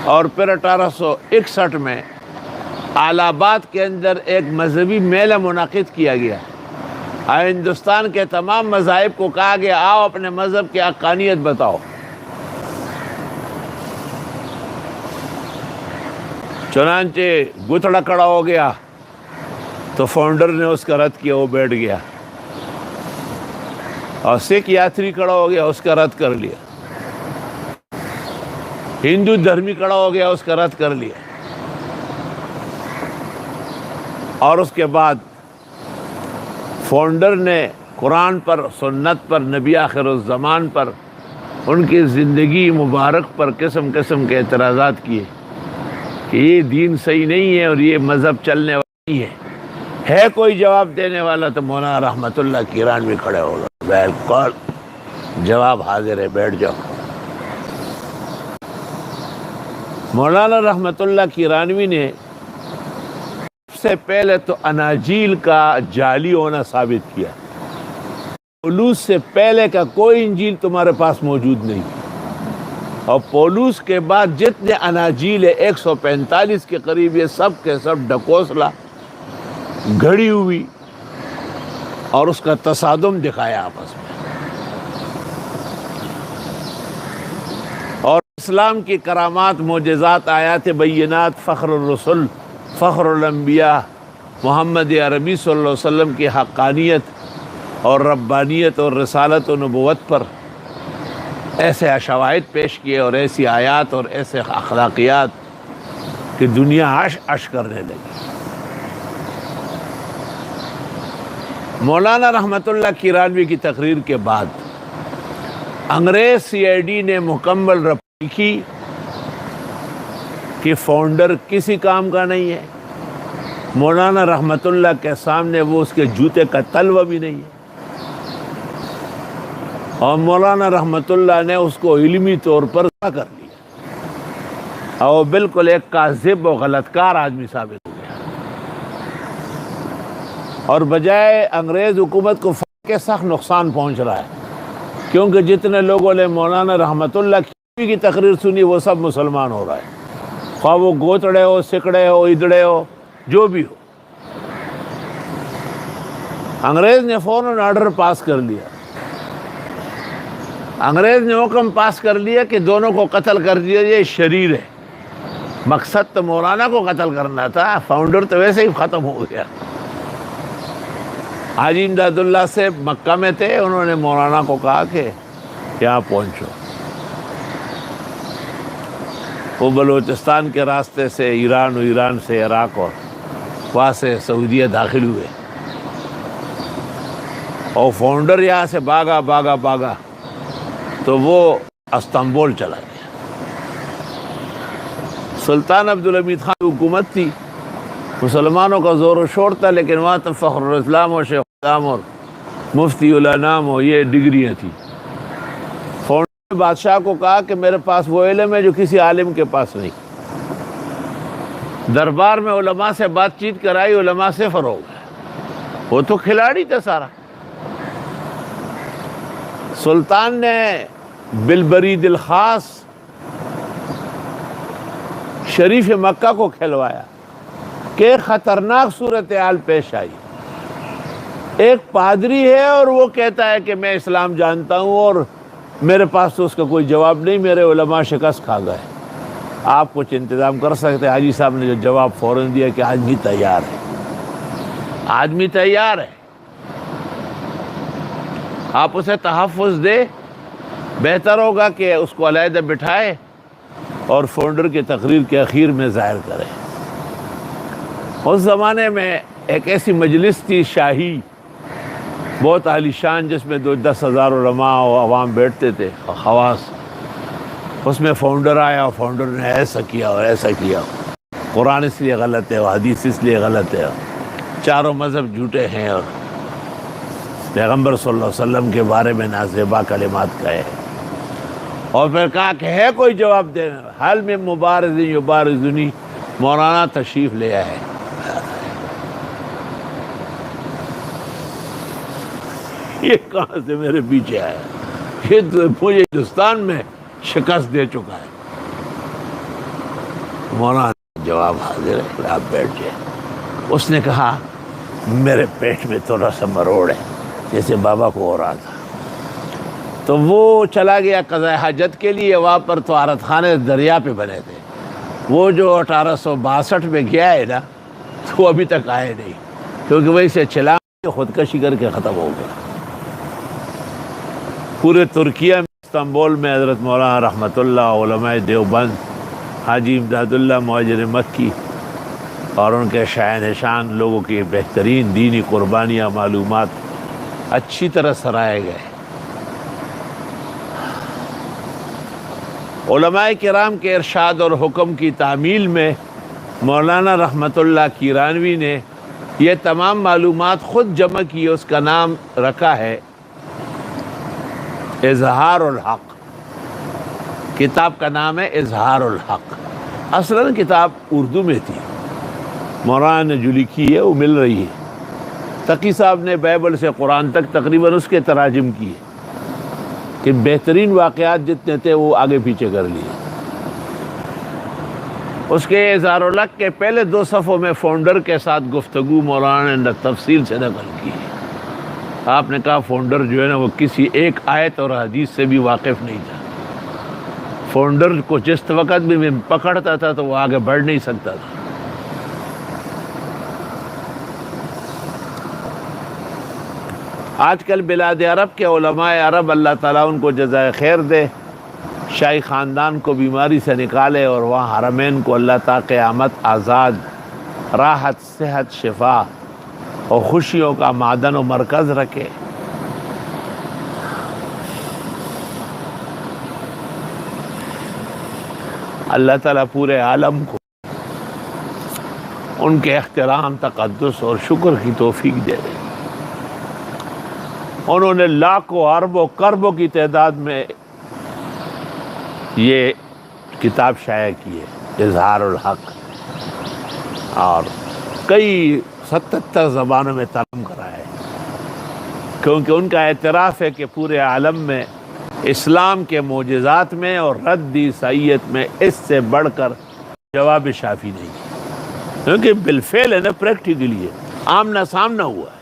اور پھر 1861 میں الہ آباد کے اندر ایک مذہبی میلہ منعقد کیا گیا۔ ہندوستان کے تمام مذاہب کو کہا گیا آؤ اپنے مذہب کی حقانیت بتاؤ۔ چنانچہ گتھڑا کھڑا ہو گیا تو فاؤنڈر نے اس کا رد کیا، وہ بیٹھ گیا، اور سکھ یاتری کھڑا ہو گیا، اس کا رد کر لیا، ہندو دھرمی کھڑا ہو گیا، اس کا رد کر لیا، اور اس کے بعد فاؤنڈر نے قرآن پر، سنت پر، نبی آخر الزمان پر، ان کی زندگی مبارک پر قسم قسم کے اعتراضات کیے کہ یہ دین صحیح نہیں ہے اور یہ مذہب چلنے والا نہیں ہے کوئی جواب دینے والا؟ تو مولانا رحمت اللہ کیرانوی کھڑے ہو گئے، بالکل جواب حاضر ہے، بیٹھ جاؤ۔ مولانا رحمت اللہ کیرانوی نے سب سے پہلے تو اناجیل کا جعلی ہونا ثابت کیا۔ پولوس سے پہلے کا کوئی انجیل تمہارے پاس موجود نہیں، اور پولوس کے بعد جتنے اناجیل 145 کے قریب، یہ سب کے سب ڈکوسلا، گھڑی ہوئی، اور اس کا تصادم دکھایا آپس میں۔ اور اسلام کی کرامات، معجزات، آیات بینات، فخر الرسل، فخر الانبیاء، محمد عربی صلی اللہ علیہ وسلم کی حقانیت اور ربانیت اور رسالت و نبوت پر ایسے شواہد پیش کیے، اور ایسی آیات اور ایسے اخلاقیات کہ دنیا عش عش کرنے لگی۔ مولانا رحمت اللہ کیرانوی کی تقریر کے بعد انگریز سی آئی ڈی نے مکمل رپورٹ لکھی کہ فاؤنڈر کسی کام کا نہیں ہے، مولانا رحمت اللہ کے سامنے وہ اس کے جوتے کا تلوہ بھی نہیں ہے، اور مولانا رحمت اللہ نے اس کو علمی طور پر کر لیا، اور بالکل ایک کاذب و غلط کار آدمی ثابت ہو گیا، اور بجائے انگریز حکومت کو کے سخت نقصان پہنچ رہا ہے، کیونکہ جتنے لوگوں نے مولانا رحمت اللہ کی تقریر سنی وہ سب مسلمان ہو رہا ہے، خواہ وہ گوتڑے ہو، سکڑے ہو، ادڑے ہو، جو بھی ہو۔ انگریز نے فوراً آرڈر پاس کر لیا، انگریز نے حکم پاس کر لیا کہ دونوں کو قتل کر دیا، یہ شریر ہے۔ مقصد تو مولانا کو قتل کرنا تھا، فاؤنڈر تو ویسے ہی ختم ہو گیا۔ حاجی امداد اللہ سے مکہ میں تھے، انہوں نے مولانا کو کہا کہ یہاں پہنچو۔ وہ بلوچستان کے راستے سے ایران، و ایران سے عراق، اور وہاں سے سعودیہ داخل ہوئے، اور فاؤنڈر یہاں سے بھاگا تو وہ استنبول چلا گیا۔ سلطان عبدالحمید خان کی حکومت تھی، مسلمانوں کا زور و شور تھا، لیکن وہاں تو فخر الاسلام اور شیخ الاسلام اور مفتی الانام اور یہ ڈگریاں تھیں۔ فاؤنڈر نے بادشاہ کو کہا کہ میرے پاس وہ علم ہے جو کسی عالم کے پاس نہیں۔ دربار میں علماء سے بات چیت کرائی، علماء سے فروغ ہے، وہ تو کھلاڑی تھا سارا۔ سلطان نے بالبرید الخاص شریف مکہ کو کھلوایا کہ ایک خطرناک صورتحال پیش آئی۔ ایک پادری ہے اور وہ کہتا ہے کہ میں اسلام جانتا ہوں، اور میرے پاس تو اس کا کوئی جواب نہیں، میرے علماء شکست کھا گئے۔ آپ کچھ انتظام کر سکتے؟ حاجی صاحب نے جو جواب فوراً دیا کہ آدمی تیار ہے، آدمی تیار ہے، آپ اسے تحفظ دے، بہتر ہوگا کہ اس کو علیحدہ بٹھائے اور فاؤنڈر کی تقریر کے اخیر میں ظاہر کرے۔ اس زمانے میں ایک ایسی مجلس تھی شاہی، بہت عالی شان، جس میں 10,000 علماء و عوام بیٹھتے تھے، خواص۔ اس میں فاؤنڈر آیا، اور فاؤنڈر نے ایسا کیا اور ایسا کیا، قرآن اس لیے غلط ہے، حدیث اس لیے غلط ہے، چاروں مذہب جھوٹے ہیں، اور پیغمبر صلی اللہ علیہ وسلم کے بارے میں نازیبا کلمات کہے، اور پھر کہا کہ ہے کوئی جواب دینے؟ حل میں مبارز یبارزنی، مولانا تشریف لے آئے۔ یہ کہاں سے میرے پیچھے آیا؟ یہ تو مجھے ہندوستان میں شکست دے چکا ہے۔ مولانا جواب حاضر ہے، آپ بیٹھ جائیں۔ اس نے کہا میرے پیٹ میں تھوڑا سا مروڑ ہے، جیسے بابا کو ہو رہا تھا۔ تو وہ چلا گیا قضاء حاجت کے لیے، وہاں پر تو عارت خانے دریا پہ بنے تھے۔ وہ جو 1862 میں گیا ہے نا، تو ابھی تک آئے نہیں۔ کیونکہ وہی سے چلا کے خودکشی کر کے ختم ہو گیا۔ پورے ترکیہ میں، استنبول میں حضرت مولانا رحمۃ اللہ، علماء دیوبند، حاجی امداد اللہ مہاجر مکی اور ان کے شاہنشان لوگوں کی بہترین دینی قربانیاں، معلومات اچھی طرح سرائے گئے۔ علماء کرام کے ارشاد اور حکم کی تعمیل میں مولانا رحمۃ اللہ کیرانوی نے یہ تمام معلومات خود جمع کی، اس کا نام رکھا ہے اظہار الحق۔ کتاب کا نام ہے اظہار الحق۔ اصلاً کتاب اردو میں تھی، مولانا نے جو لکھی ہے وہ مل رہی ہے۔ تقی صاحب نے بائبل سے قرآن تک تقریباً اس کے تراجم کیے، کہ بہترین واقعات جتنے تھے وہ آگے پیچھے کر لیے۔ اس کے اظہار الحق کے پہلے 2 صفحوں میں فاؤنڈر کے ساتھ گفتگو مولانا نے تفصیل سے نقل کی ہے۔ آپ نے کہا فاؤنڈر جو ہے نا وہ کسی ایک آیت اور حدیث سے بھی واقف نہیں تھا۔ فاؤنڈر کو جس وقت بھی میں پکڑتا تھا تو وہ آگے بڑھ نہیں سکتا تھا۔ آج کل بلاد عرب کے علماء عرب، اللہ تعالیٰ ان کو جزائے خیر دے، شاہی خاندان کو بیماری سے نکالے اور وہاں حرمین کو اللہ تعالیٰ قیامت آزاد، راحت، صحت، شفا اور خوشیوں کا معدن و مرکز رکھے۔ اللہ تعالیٰ پورے عالم کو ان کے احترام، تقدس اور شکر کی توفیق دے۔ انہوں نے لاکھوں اربوں کربوں کی تعداد میں یہ کتاب شائع کی ہے، اظہار الحق، اور کئی 77 زبانوں میں ترجمہ کرا ہے، کیونکہ ان کا اعتراف ہے کہ پورے عالم میں اسلام کے معجزات میں اور رد عیسائیت میں اس سے بڑھ کر جواب شافی نہیں ہے، کیونکہ بالفعل ہے نا، پریکٹیکلی ہے، آمنا سامنا ہوا ہے۔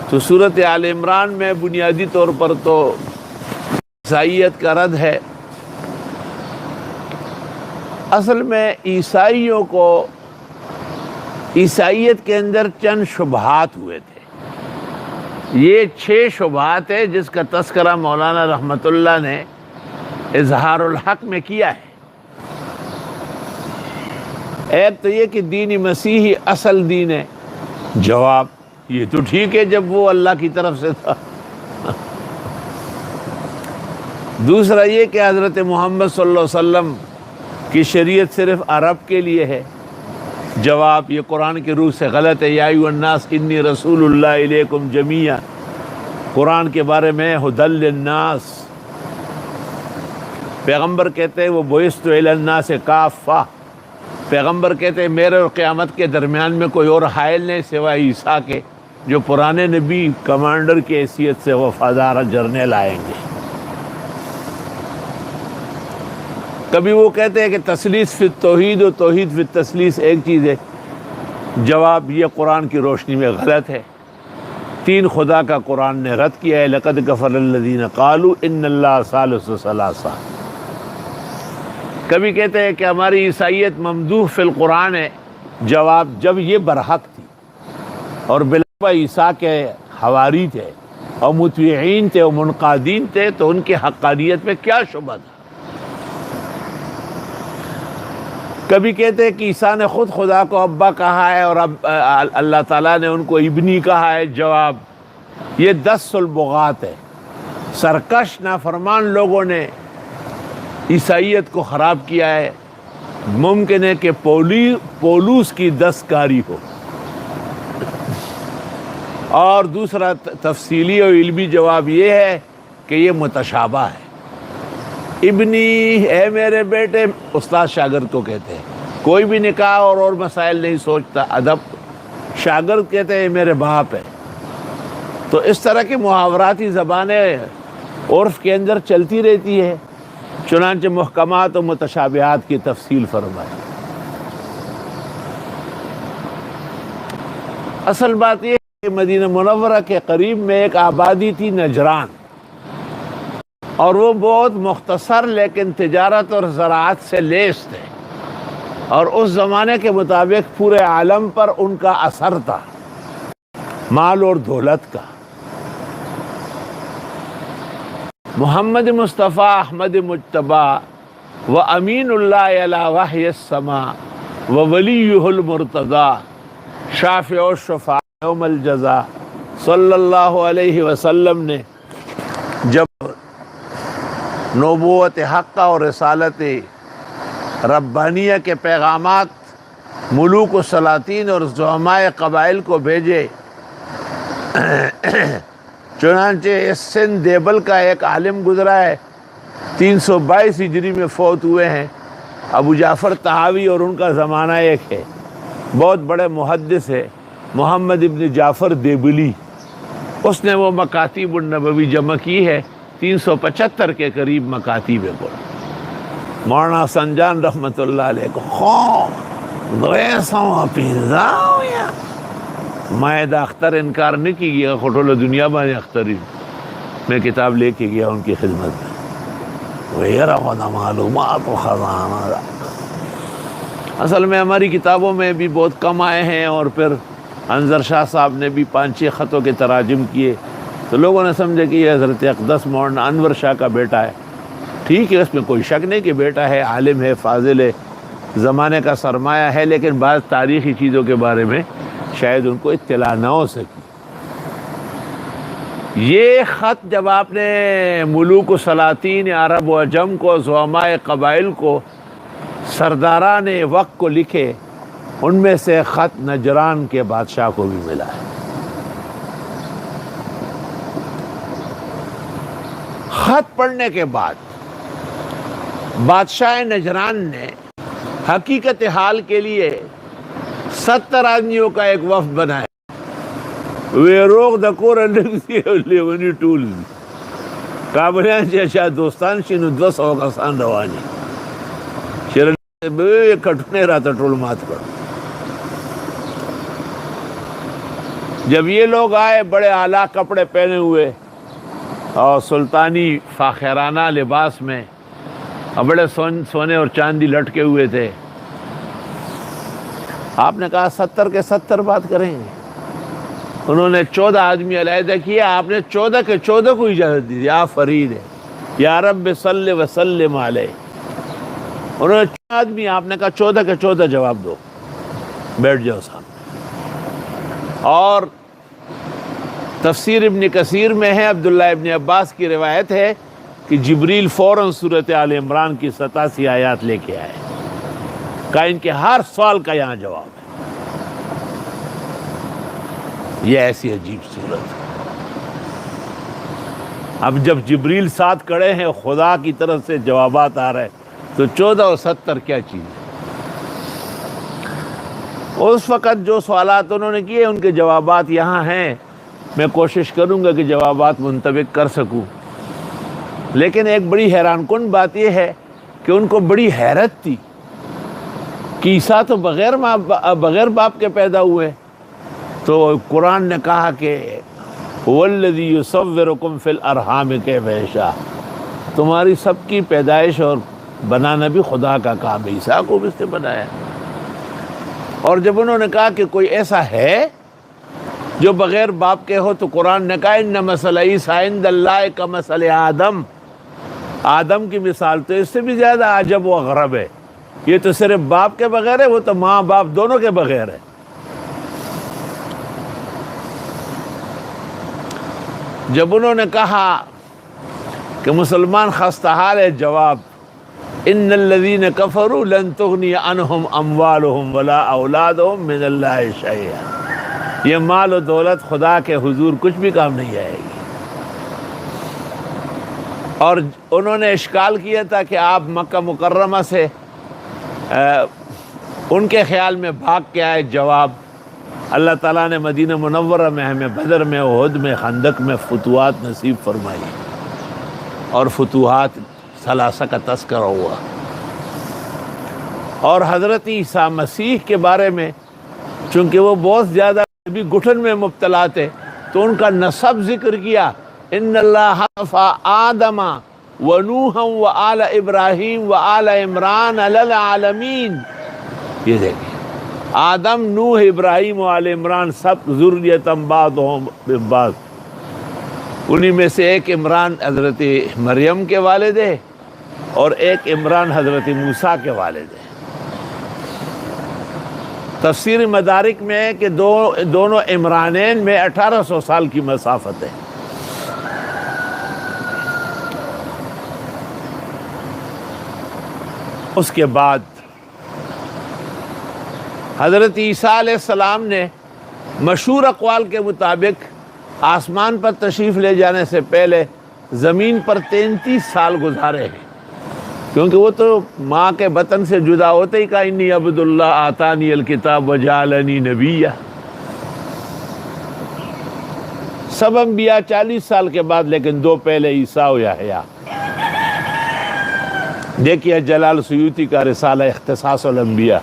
تو سورۃ آل عمران میں بنیادی طور پر تو عیسائیت کا رد ہے۔ اصل میں عیسائیوں کو عیسائیت کے اندر چند شبہات ہوئے تھے۔ یہ 6 شبہات ہے جس کا تذکرہ مولانا رحمۃ اللہ نے اظہار الحق میں کیا ہے۔ ایک تو یہ کہ دین مسیحی اصل دین ہے۔ جواب، یہ تو ٹھیک ہے جب وہ اللہ کی طرف سے تھا۔ دوسرا یہ کہ حضرت محمد صلی اللہ علیہ وسلم کی شریعت صرف عرب کے لیے ہے۔ جواب، یہ قرآن کی روح سے غلط ہے۔ یا ایھا الناس انی رسول اللہ الیکم جمیعا، قرآن کے بارے میں ھدی للناس، پیغمبر کہتے ہیں وہ بعثت الی الناس کافہ، پیغمبر کہتے ہیں میرے اور قیامت کے درمیان میں کوئی اور حائل نہیں سوائے عیسیٰ کے، جو پرانے نبی کمانڈر کی حیثیت سے وفادار جرنیل آئیں گے۔ کبھی وہ کہتے ہیں کہ تثلیث فی التوحید و توحید فی التثلیث ایک چیز ہے۔ جواب، یہ قرآن کی روشنی میں غلط ہے۔ 3 خدا کا قرآن نے رد کیا ہے۔ لقد کفر الذین قالوا ان اللہ ثالث ثلاثہ۔ کبھی کہتے ہیں کہ ہماری عیسائیت ممدوح فی القرآن ہے۔ جواب، جب یہ برحق تھی اور بلا عیسیٰ کے حواری تھے اور مطیعین تھے اور منقادین تھے تو ان کی حقانیت میں کیا شبہ تھا؟ کبھی کہتے ہیں کہ عیسیٰ نے خود خدا کو ابا کہا ہے اور اب اللہ تعالیٰ نے ان کو ابنی کہا ہے۔ جواب، یہ 10 البغات ہے۔ سرکش نافرمان لوگوں نے عیسائیت کو خراب کیا ہے۔ ممکن ہے کہ پولوس کی 10 کاری ہو۔ اور دوسرا تفصیلی اور علمی جواب یہ ہے کہ یہ متشابہ ہے۔ ابنی ہے میرے بیٹے، استاد شاگرد کو کہتے ہیں۔ کوئی بھی نکاح اور مسائل نہیں سوچتا، ادب، شاگرد کہتے ہیں میرے باپ ہے۔ تو اس طرح کی محاوراتی زبانیں عرف کے اندر چلتی رہتی ہے۔ چنانچہ محکمات و متشابہات کی تفصیل فرمائے۔ اصل بات یہ ہے کہ مدینہ منورہ کے قریب میں ایک آبادی تھی نجران، اور وہ بہت مختصر لیکن تجارت اور زراعت سے لیس تھے۔ اور اس زمانے کے مطابق پورے عالم پر ان کا اثر تھا، مال اور دولت کا۔ محمد مصطفیٰ احمد مجتبیٰ و امین اللہ علی وحی السماء و ولیہ المرتضیٰ شافع الشفاع یوم الجزا صلی اللہ علیہ وسلم نے جب نبوت حقہ اور رسالت ربانیہ کے پیغامات ملوک و سلاطین اور زعماء قبائل کو بھیجے، چنانچہ اس سندھ دیبل کا ایک عالم گزرا ہے، 322 ہجری میں فوت ہوئے ہیں، ابو جعفر طحاوی، اور ان کا زمانہ ایک ہے، بہت بڑے محدث ہے، محمد ابن جعفر دیبلی۔ اس نے وہ مکاتیب النبوی جمع کی ہے، 375 کے قریب مکاتیب کو۔ مولانا سنجان رحمت اللہ علیہ کو میں دا اختر انکار نہیں کی گیا، خٹول دنیا میں اختری میں کتاب لے کے گیا ان کی خدمت میں، ویرہ خدا معلومات و خزانہ دا۔ اصل میں ہماری کتابوں میں بھی بہت کم آئے ہیں، اور پھر انظر شاہ صاحب نے بھی 5-6 خطوں کے تراجم کیے، تو لوگوں نے سمجھا کہ یہ حضرت اقدس مولانا انور شاہ کا بیٹا ہے۔ ٹھیک ہے، اس میں کوئی شک نہیں کہ بیٹا ہے، عالم ہے، فاضل ہے، زمانے کا سرمایہ ہے، لیکن بعض تاریخی چیزوں کے بارے میں شاید ان کو اطلاع نہ ہو سکی۔ یہ خط جب آپ نے ملوک و سلاطین عرب و عجم کو، زعماء قبائل کو، سرداران وقت کو لکھے، ان میں سے خط نجران کے بادشاہ کو بھی ملا ہے۔ خط پڑھنے کے بعد بادشاہ نجران نے حقیقت حال کے لیے 70 آدمیوں کا ایک وفد بنایا۔ ویروغ دکور اندرسی لیونی ٹول کابلیان چیشا دوستان شنو 200 کسان روانی شرن بے کٹنے رہتا ٹول مات کر۔ جب یہ لوگ آئے بڑے اعلیٰ کپڑے پہنے ہوئے اور سلطانی فاخرانہ لباس میں، اور بڑے سونے اور چاندی لٹکے ہوئے تھے، آپ نے کہا 70 کے 70 بات کریں گے۔ انہوں نے 14 آدمی علیحدہ کیا، آپ نے 14 کے 14 کو اجازت دی، یا فرید ہے یا رب صلی وسلم علیہ۔ انہوں نے 14 آدمی، آپ نے کہا 14 کے 14 جواب دو، بیٹھ جاؤ سامنے۔ اور تفسیر ابن کثیر میں ہے، عبداللہ ابن عباس کی روایت ہے کہ جبریل فوراً سورۃ آل عمران کی 87 آیات لے کے آئے، کہا ان کے ہر سوال کا یہاں جواب ہے۔ یہ ایسی عجیب صورت ہے۔ اب جب جبریل ساتھ کھڑے ہیں، خدا کی طرف سے جوابات آ رہے، تو 14 اور 70 کیا چیز ہے؟ اس وقت جو سوالات انہوں نے کیے ان کے جوابات یہاں ہیں، میں کوشش کروں گا کہ جوابات منطبق کر سکوں۔ لیکن ایک بڑی حیران کن بات یہ ہے کہ ان کو بڑی حیرت تھی کہ عیسیٰ تو بغیر باپ کے پیدا ہوئے، تو قرآن نے کہا کہ وَالَّذِي يُصَوِّرُكُمْ فِي الْأَرْحَامِ كَيْفَ يَشَاءُ، تمہاری سب کی پیدائش اور بنانا بھی خدا کا کام ہے، عیسیٰ کو بھی اس نے بنایا۔ اور جب انہوں نے کہا کہ کوئی ایسا ہے جو بغیر باپ کے ہو، تو قرآن نے کہا اِنَّ مَثَلَ عِیسیٰ عِندَ اللہِ كَمَثَلِ آدم، آدم کی مثال تو اس سے بھی زیادہ عجب و غرب ہے۔ یہ تو صرف باپ کے بغیر ہے، وہ تو ماں باپ دونوں کے بغیر ہے۔ جب انہوں نے کہا کہ مسلمان خستہ حال ہے، جواب ان الذین کفروا لن تغنی عنہم اموالہم ولا اولادہم من اللہ شیئا، یہ مال و دولت خدا کے حضور کچھ بھی کام نہیں آئے گی۔ اور انہوں نے اشکال کیا تھا کہ آپ مکہ مکرمہ سے ان کے خیال میں بھاگ کے آئے، جواب اللہ تعالیٰ نے مدینہ منورہ میں ہمیں بدر میں، احد میں، خندق میں فتوحات نصیب فرمائی، اور فتوحات ثلاثہ کا تذکرہ ہوا۔ اور حضرت عیسیٰ مسیح کے بارے میں چونکہ وہ بہت زیادہ بھی گھٹن میں مبتلا تھے، تو ان کا نسب ذکر کیا، ان اللہ اصطفیٰ آدم ونوحا وآل ابراہیم وآل عمران علی العالمین، یہ دیکھیں آدم، نوح، ابراہیم و آل عمران سب ذریتم بعضهم من بعض، انہی میں سے ایک عمران حضرت مریم کے والد ہے اور ایک عمران حضرت موسیٰ کے والد ہے۔ تفسیر مدارک میں ہے کہ دونوں عمرانین میں 1800 سال کی مسافت ہے۔ اس کے بعد حضرت عیسیٰ علیہ السلام نے مشہور اقوال کے مطابق آسمان پر تشریف لے جانے سے پہلے زمین پر 33 سال گزارے ہیں، کیونکہ وہ تو ماں کے بطن سے جدا ہوتے ہی کہا انی عبد اللہ آتانی الکتاب وجعلنی نبیہ۔ سب انبیاء 40 سال کے بعد، لیکن دو پہلے عیسیٰ و یحییٰ۔ دیکھیے جلال سیوطی کا رسالہ اختصاص الانبیاء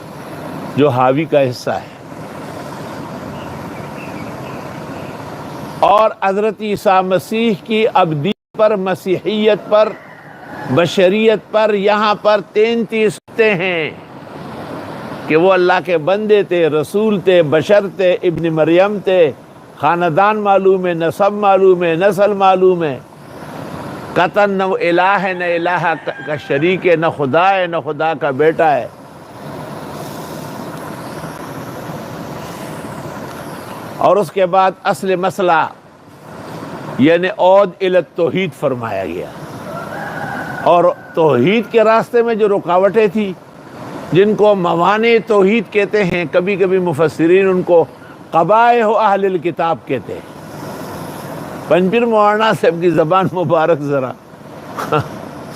جو حاوی کا حصہ ہے۔ اور حضرت عیسیٰ مسیح کی ابدیت پر، مسیحیت پر، بشریت پر یہاں پر 33 ہفتے ہیں کہ وہ اللہ کے بندے تھے، رسول تھے، بشر تھے، ابن مریم تھے، خاندان معلوم ہے، نسب معلوم ہے، نسل معلوم ہے، قطعاً نہ وہ الہ ہے، نہ الہ کا شریک ہے، نہ خدا ہے، نہ خدا کا بیٹا ہے۔ اور اس کے بعد اصل مسئلہ یعنی عود الی التوحید فرمایا گیا، اور توحید کے راستے میں جو رکاوٹیں تھی جن کو موانع توحید کہتے ہیں، کبھی کبھی مفسرین ان کو قبائح اہل الکتاب کہتے ہیں۔ پنجپیر مولانا صاحب کی زبان مبارک ذرا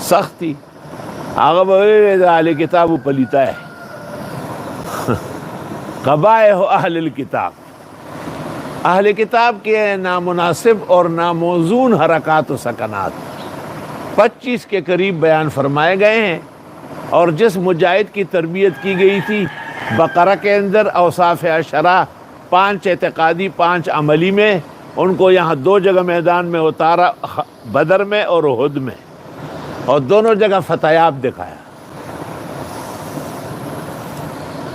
سخت تھی، آگا اہل کتاب پلیتا ہے۔ قبائح اہل الکتاب، اہل کتاب کے نامناسب اور ناموزون حرکات و سکنات 25 کے قریب بیان فرمائے گئے ہیں، اور جس مجاہد کی تربیت کی گئی تھی بقرہ کے اندر اوصاف عشرہ، 5 اعتقادی 5 عملی میں، ان کو یہاں 2 جگہ میدان میں اتارا، بدر میں اور احد میں، اور دونوں جگہ فتحیاب دکھایا۔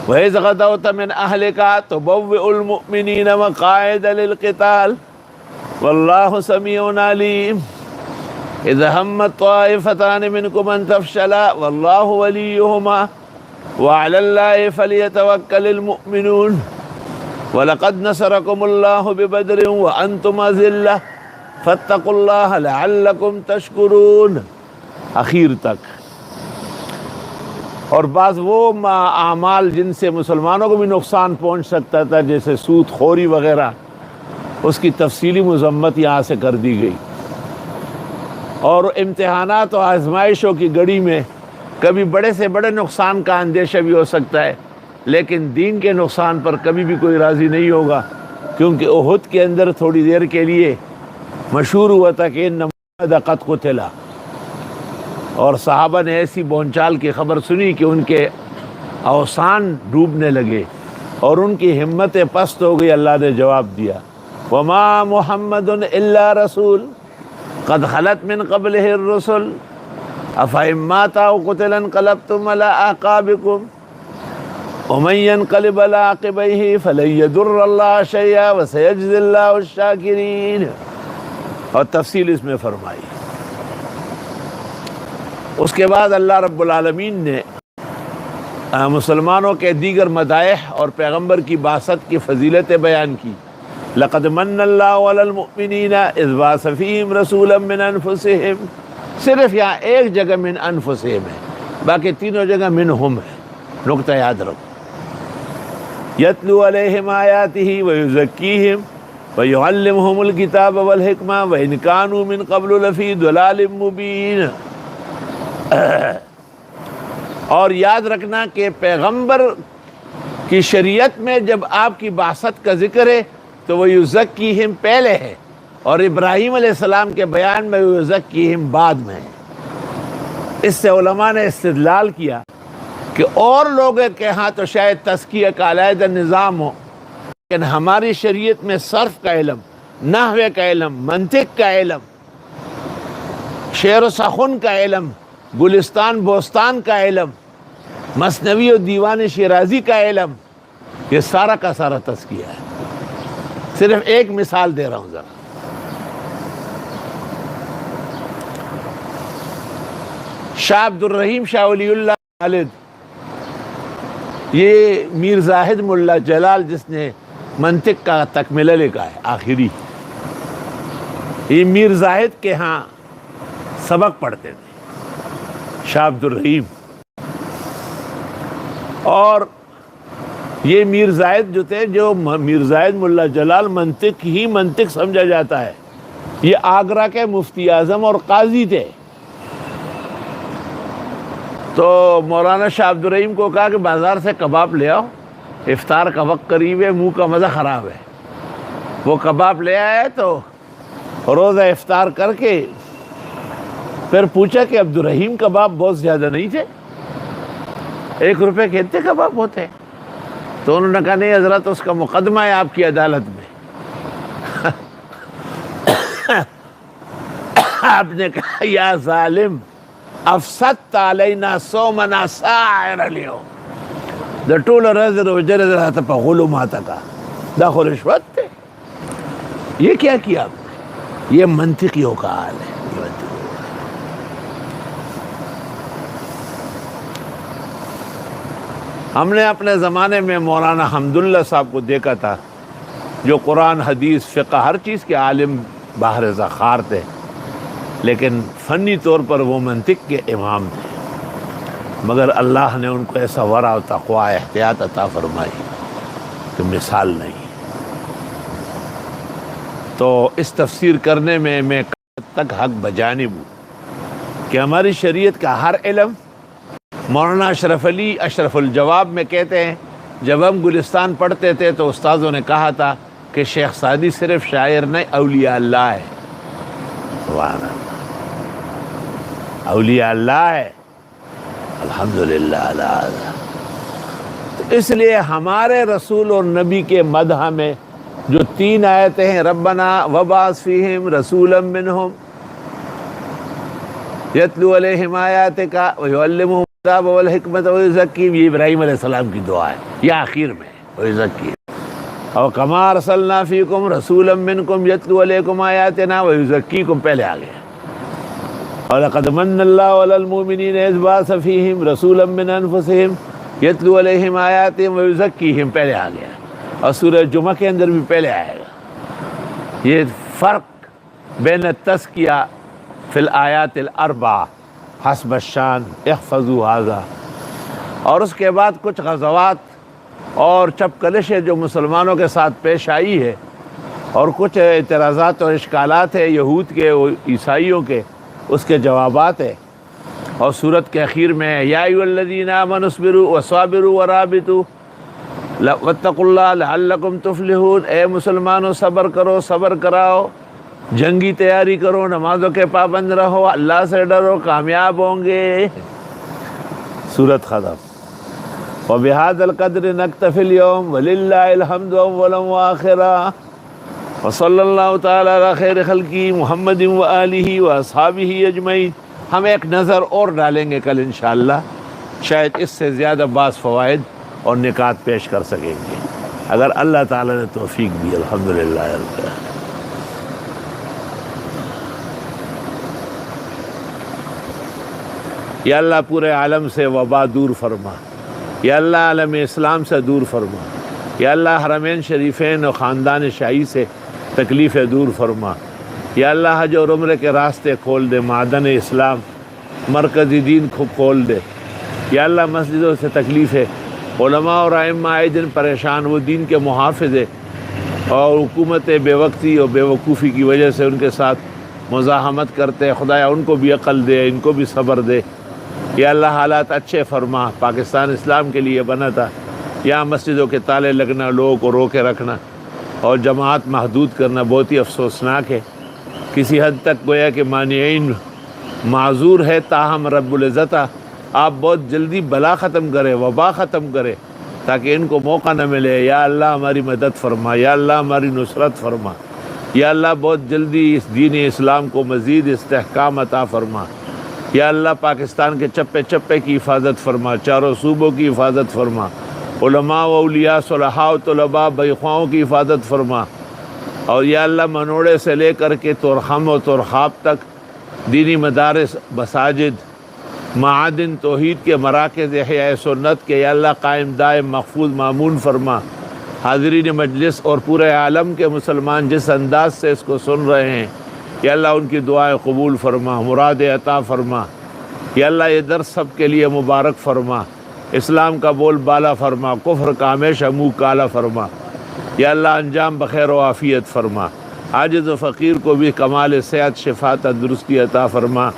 وَإِذْ غَدَوْتَ مِنْ أَهْلِكَ تُبَوِّئُ الْمُؤْمِنِينَ مَقَاعِدَ لِلْقِتَالِ وَاللَّهُ سَمِيعٌ عَلِيمٌ إِذْ هَمَّتْ طَائِفَتَانِ مِنْكُمْ أَنْ تَفْشَلَا وَاللَّهُ وَلِيُّهُمَا وَعَلَى اللَّهِ فَلْيَتَوَكَّلِ الْمُؤْمِنُونَ وَلَقَدْ نَصَرَكُمُ اللَّهُ بِبَدْرٍ وَأَنْتُمْ أَذِلَّةٌ فَاتَّقُوا اللَّهَ لَعَلَّكُمْ تَشْكُرُونَ آخر تک۔ اور بعض وہ اعمال جن سے مسلمانوں کو بھی نقصان پہنچ سکتا تھا، جیسے سود خوری وغیرہ، اس کی تفصیلی مذمت یہاں سے کر دی گئی۔ اور امتحانات و آزمائشوں کی گڑی میں کبھی بڑے سے بڑے نقصان کا اندیشہ بھی ہو سکتا ہے، لیکن دین کے نقصان پر کبھی بھی کوئی راضی نہیں ہوگا، کیونکہ احد کے اندر تھوڑی دیر کے لیے مشہور ہوا تھا کہ ان محمد قد قتل، اور صحابہ نے ایسی بونچال کی خبر سنی کہ ان کے اوسان ڈوبنے لگے اور ان کی ہمتیں پست ہو گئی۔ اللہ نے جواب دیا وما محمد الا رسول قد خلت من قبلہ الرسل افإن مات أو قتل انقلبتم على أعقابكم ومن ينقلب على عقبيه فلن يضر الله شيئا وسيجزي الله الشاكرين، اور تفصیل اس میں فرمائی۔ اس کے بعد اللہ رب العالمین نے مسلمانوں کے دیگر مدائح اور پیغمبر کی بعثت کی فضیلتیں بیان کی۔ لقد من اللہ علی المؤمنین اذ بعث فیہم رسولا من انفسہم، صرف یہاں ایک جگہ من انفسہم ہے، باقی تینوں جگہ منہم ہے، نقطہ یاد رکھو۔ یتلو علیہم آیاتہ ویزکیہم ویعلمہم الکتاب والحکمہ وإن کانوا من قبل لفی ضلال مبین۔ اور یاد رکھنا کہ پیغمبر کی شریعت میں جب آپ کی بعثت کا ذکر ہے تو وہ یزکیہم پہلے ہے، اور ابراہیم علیہ السلام کے بیان میں یزکیہم بعد میں ہے۔ اس سے علماء نے استدلال کیا کہ اور لوگوں کے ہاں تو شاید تزکیہ کا علیحدہ نظام ہو، لیکن ہماری شریعت میں صرف کا علم، نحوے کا علم، منطق کا علم، شعر و سخن کا علم، گلستان بوستان کا علم، مثنوی اور دیوان شیرازی کا علم، یہ سارا کا سارا تزکیہ ہے۔ صرف ایک مثال دے رہا ہوں ذرا۔ شاہ عبد الرحیم شاہ ولی اللہ خالد، یہ میر زاہد ملا جلال جس نے منطق کا تکملہ لکھا ہے آخری، یہ میر زاہد کے ہاں سبق پڑھتے تھے شاہ عبد الرحیم، اور یہ میر زاہد جو تھے، جو میر زاہد ملا جلال منطق ہی منطق سمجھا جاتا ہے، یہ آگرہ کے مفتی اعظم اور قاضی تھے۔ تو مولانا شاہ عبد الرحیم کو کہا کہ بازار سے کباب لے آؤ، افطار کا وقت قریب ہے، منہ کا مزہ خراب ہے۔ وہ کباب لے آئے تو روزہ افطار کر کے پھر پوچھا کہ عبد الرحیم کباب بہت زیادہ نہیں تھے؟ 1 روپے کے اتنے کباب ہوتے؟ تو انہوں نے کہا نہیں حضرت، اس کا مقدمہ ہے آپ کی عدالت میں۔ آپ نے کہا یا ظالم افسدت علینا صومنا سائر اليوم، دا ټول ورځ روزه راته په غلو ماته کا، دا خو رشوت تھے۔ یہ کیا کیا آپ نے؟ یہ منطقیوں کا حال ہے۔ ہم نے اپنے زمانے میں مولانا حمداللہ صاحب کو دیکھا تھا، جو قرآن حدیث فقہ ہر چیز کے عالم باہر ذخار تھے، لیکن فنی طور پر وہ منطق کے امام تھے، مگر اللہ نے ان کو ایسا ورع و تقوی احتیاط عطا فرمائی کہ مثال نہیں۔ تو اس تفسیر کرنے میں حد تک حق بجانب ہوں کہ ہماری شریعت کا ہر علم، مولانا اشرف علی اشرف الجواب میں کہتے ہیں، جب ہم گلستان پڑھتے تھے تو استاذوں نے کہا تھا کہ شیخ سعدی صرف شاعر نہیں، اولیاء اللہ ہے۔ سبحان اللہ، اولیاء اللہ ہے، الحمدللہ علیہ۔ تو اس لیے ہمارے رسول اور نبی کے مدح میں جو 3 آیتیں ہیں، ربنا وبعث فیہم رسولا منہم یتلو علیہم آیاتک ویعلمہم الکتاب والحکمت ویزکیہم، یہ ابراہیم علیہ السلام کی دعا ہے، یہ آخر میں ویزکیہم، اور کما ارسلنا فیکم رسولا منکم یتلو علیکم آیاتنا ویزکیکم، پہلے آ گیا۔ وَلَقَدْ مَنَّ اللَّهُ عَلَى الْمُؤْمِنِينَ إِذْ بَعَثَ فِيهِمْ رَسُولًا مِّنْ أَنفُسِهِمْ يَتْلُو عَلَيْهِمْ آيَاتِهِ وَيُزَكِّيهِمْ، پہلے آ گیا، اور سورہ جمعہ کے اندر بھی پہلے آئے گا۔ یہ فرق بین التزکیہ فی الآیات الاربع حسب الشان، احفظوا ھذا، اور اس کے بعد کچھ غزوات اور چپکلشیں جو مسلمانوں کے ساتھ پیش آئی ہے، اور کچھ اعتراضات اور اشکالات ہیں یہود کے اور عیسائیوں کے، اس کے جوابات ہیں۔ اور سورت کے اخیر میں یا ایھا الذین آمنوا اصبروا وصابروا ورابطوا واتقوا اللہ لعلکم تفلحون، اے مسلمانوں صبر کرو، صبر کراؤ، جنگی تیاری کرو، نمازوں کے پابند رہو، اللہ سے ڈرو، کامیاب ہوں گے۔ سورت ختم۔ وبہذا القدر نکتفی اليوم وللہ الحمد اولا وآخرا، وصلی اللہ تعالی علی خیر خلقی محمد وآلہ واصحابہ اجمعین۔ ہم ایک نظر اور ڈالیں گے کل انشاءاللہ، شاید اس سے زیادہ بعض فوائد اور نکات پیش کر سکیں گے اگر اللہ تعالی نے توفیق دی۔ الحمدللہ رب العالمین۔ یا اللہ پورے عالم سے وبا دور فرما، یا اللہ عالم اسلام سے دور فرما، یا اللہ حرمین شریفین اور خاندان شاہی سے تکلیفیں دور فرما، یا اللہ حج اور عمرے کے راستے کھول دے، معدن اسلام مرکزی دین کو کھول دے، یا اللہ مسجدوں سے تکلیفیں، علماء اور ائمہ آئے دن پریشان، وہ دین کے محافظ ہے، اور حکومت بے وقتی اور بے وقوفی کی وجہ سے ان کے ساتھ مزاحمت کرتے، خدایا ان کو بھی عقل دے، ان کو بھی صبر دے، یا اللہ حالات اچھے فرما۔ پاکستان اسلام کے لیے بنا تھا، یہاں مسجدوں کے تالے لگنا، لوگوں کو روکے رکھنا اور جماعت محدود کرنا بہت ہی افسوسناک ہے۔ کسی حد تک گویا کہ مانعین معذور ہے، تاہم رب العزت آپ بہت جلدی بلا ختم کرے، وبا ختم کرے، تاکہ ان کو موقع نہ ملے۔ یا اللہ ہماری مدد فرما، یا اللہ ہماری نصرت فرما، یا اللہ بہت جلدی اس دین اسلام کو مزید استحکام عطا فرما، یا اللہ پاکستان کے چپے چپے کی حفاظت فرما، چاروں صوبوں کی حفاظت فرما، علماء و اولیاء صلحاء و طلباء بھائی کی حفاظت فرما، اور یا اللہ منوڑے سے لے کر کے تورخم و تورخاب تک دینی مدارس، مساجد، معادن توحید کے مراکز احیاء سنت کے یا اللہ قائم دائم محفوظ مامون فرما۔ حاضرین مجلس اور پورے عالم کے مسلمان جس انداز سے اس کو سن رہے ہیں یا اللہ ان کی دعائیں قبول فرما، مراد عطا فرما۔ یا اللہ یہ درس سب کے لیے مبارک فرما، اسلام کا بول بالا فرما، کفر کا ہمیشہ منہ کالا فرما۔ یا اللہ انجام بخیر و عافیت فرما، عاجز و فقیر کو بھی کمال صحت، شفا، تندرستی عطا فرما۔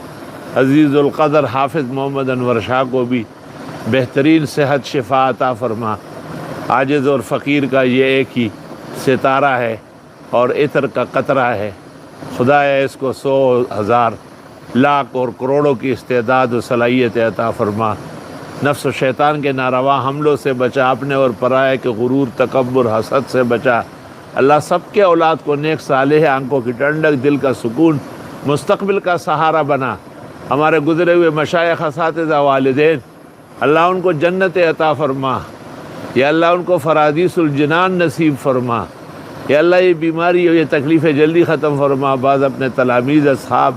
عزیز القدر حافظ محمد انور شاہ کو بھی بہترین صحت، شفا عطا فرما۔ عاجز اور فقیر کا یہ ایک ہی ستارہ ہے اور عطر کا قطرہ ہے، خدایا اس کو 100 ہزار لاکھ اور کروڑوں کی استعداد و صلاحیت عطا فرما۔ نفس و شیطان کے ناروا حملوں سے بچا، اپنے اور پرائے کے غرور، تکبر، حسد سے بچا۔ اللہ سب کے اولاد کو نیک صالح، آنکھوں کی ٹھنڈک، دل کا سکون، مستقبل کا سہارا بنا۔ ہمارے گزرے ہوئے مشائخ، اساتذہ، والدین، اللہ ان کو جنت عطا فرما۔ یا اللہ ان کو فرادیس الجنان نصیب فرما۔ یا اللہ یہ بیماری اور یہ تکلیفیں جلدی ختم فرما۔ بعض اپنے تلامید، اصحاب،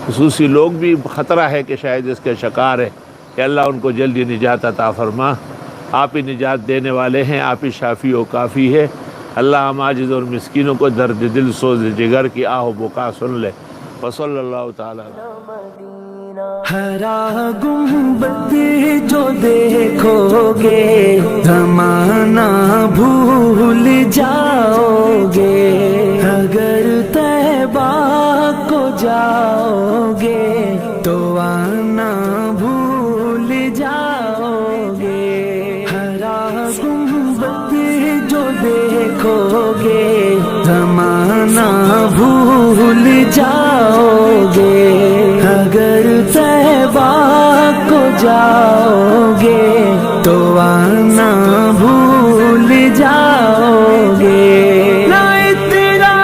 خصوصی لوگ بھی خطرہ ہے کہ شاید اس کے شکار ہے، یا اللہ ان کو جلدی نجات عطا فرما۔ آپ ہی نجات دینے والے ہیں، آپ ہی شافی و کافی ہے۔ اللہ ہم عاجز اور مسکینوں کو درد دل، سوز جگر کی آہ و بکا سن لے۔ وصلی اللہ تعالیٰ۔ ہرا گنبد جو دیکھو گے زمانہ بھول جاؤ گے، اگر طیبہ کو جاؤ گے تو آنا بھول جاؤ گے۔ ہرا گنبد جو دیکھو گے زمانہ بھول جاؤ گے، اگر طیبہ کو جاؤ گے تو آنا بھول جاؤ گے۔ نہ تیرا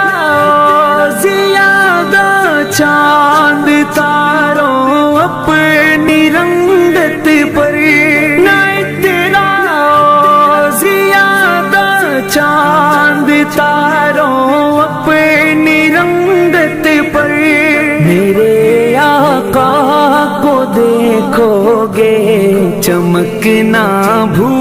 زیادہ چاند تاروں اپنی رنگت پر، نہ تیرا زیادہ چاند تاروں اپنی رنگت پر، میرے آقا کو دیکھو گے چمکنا بھول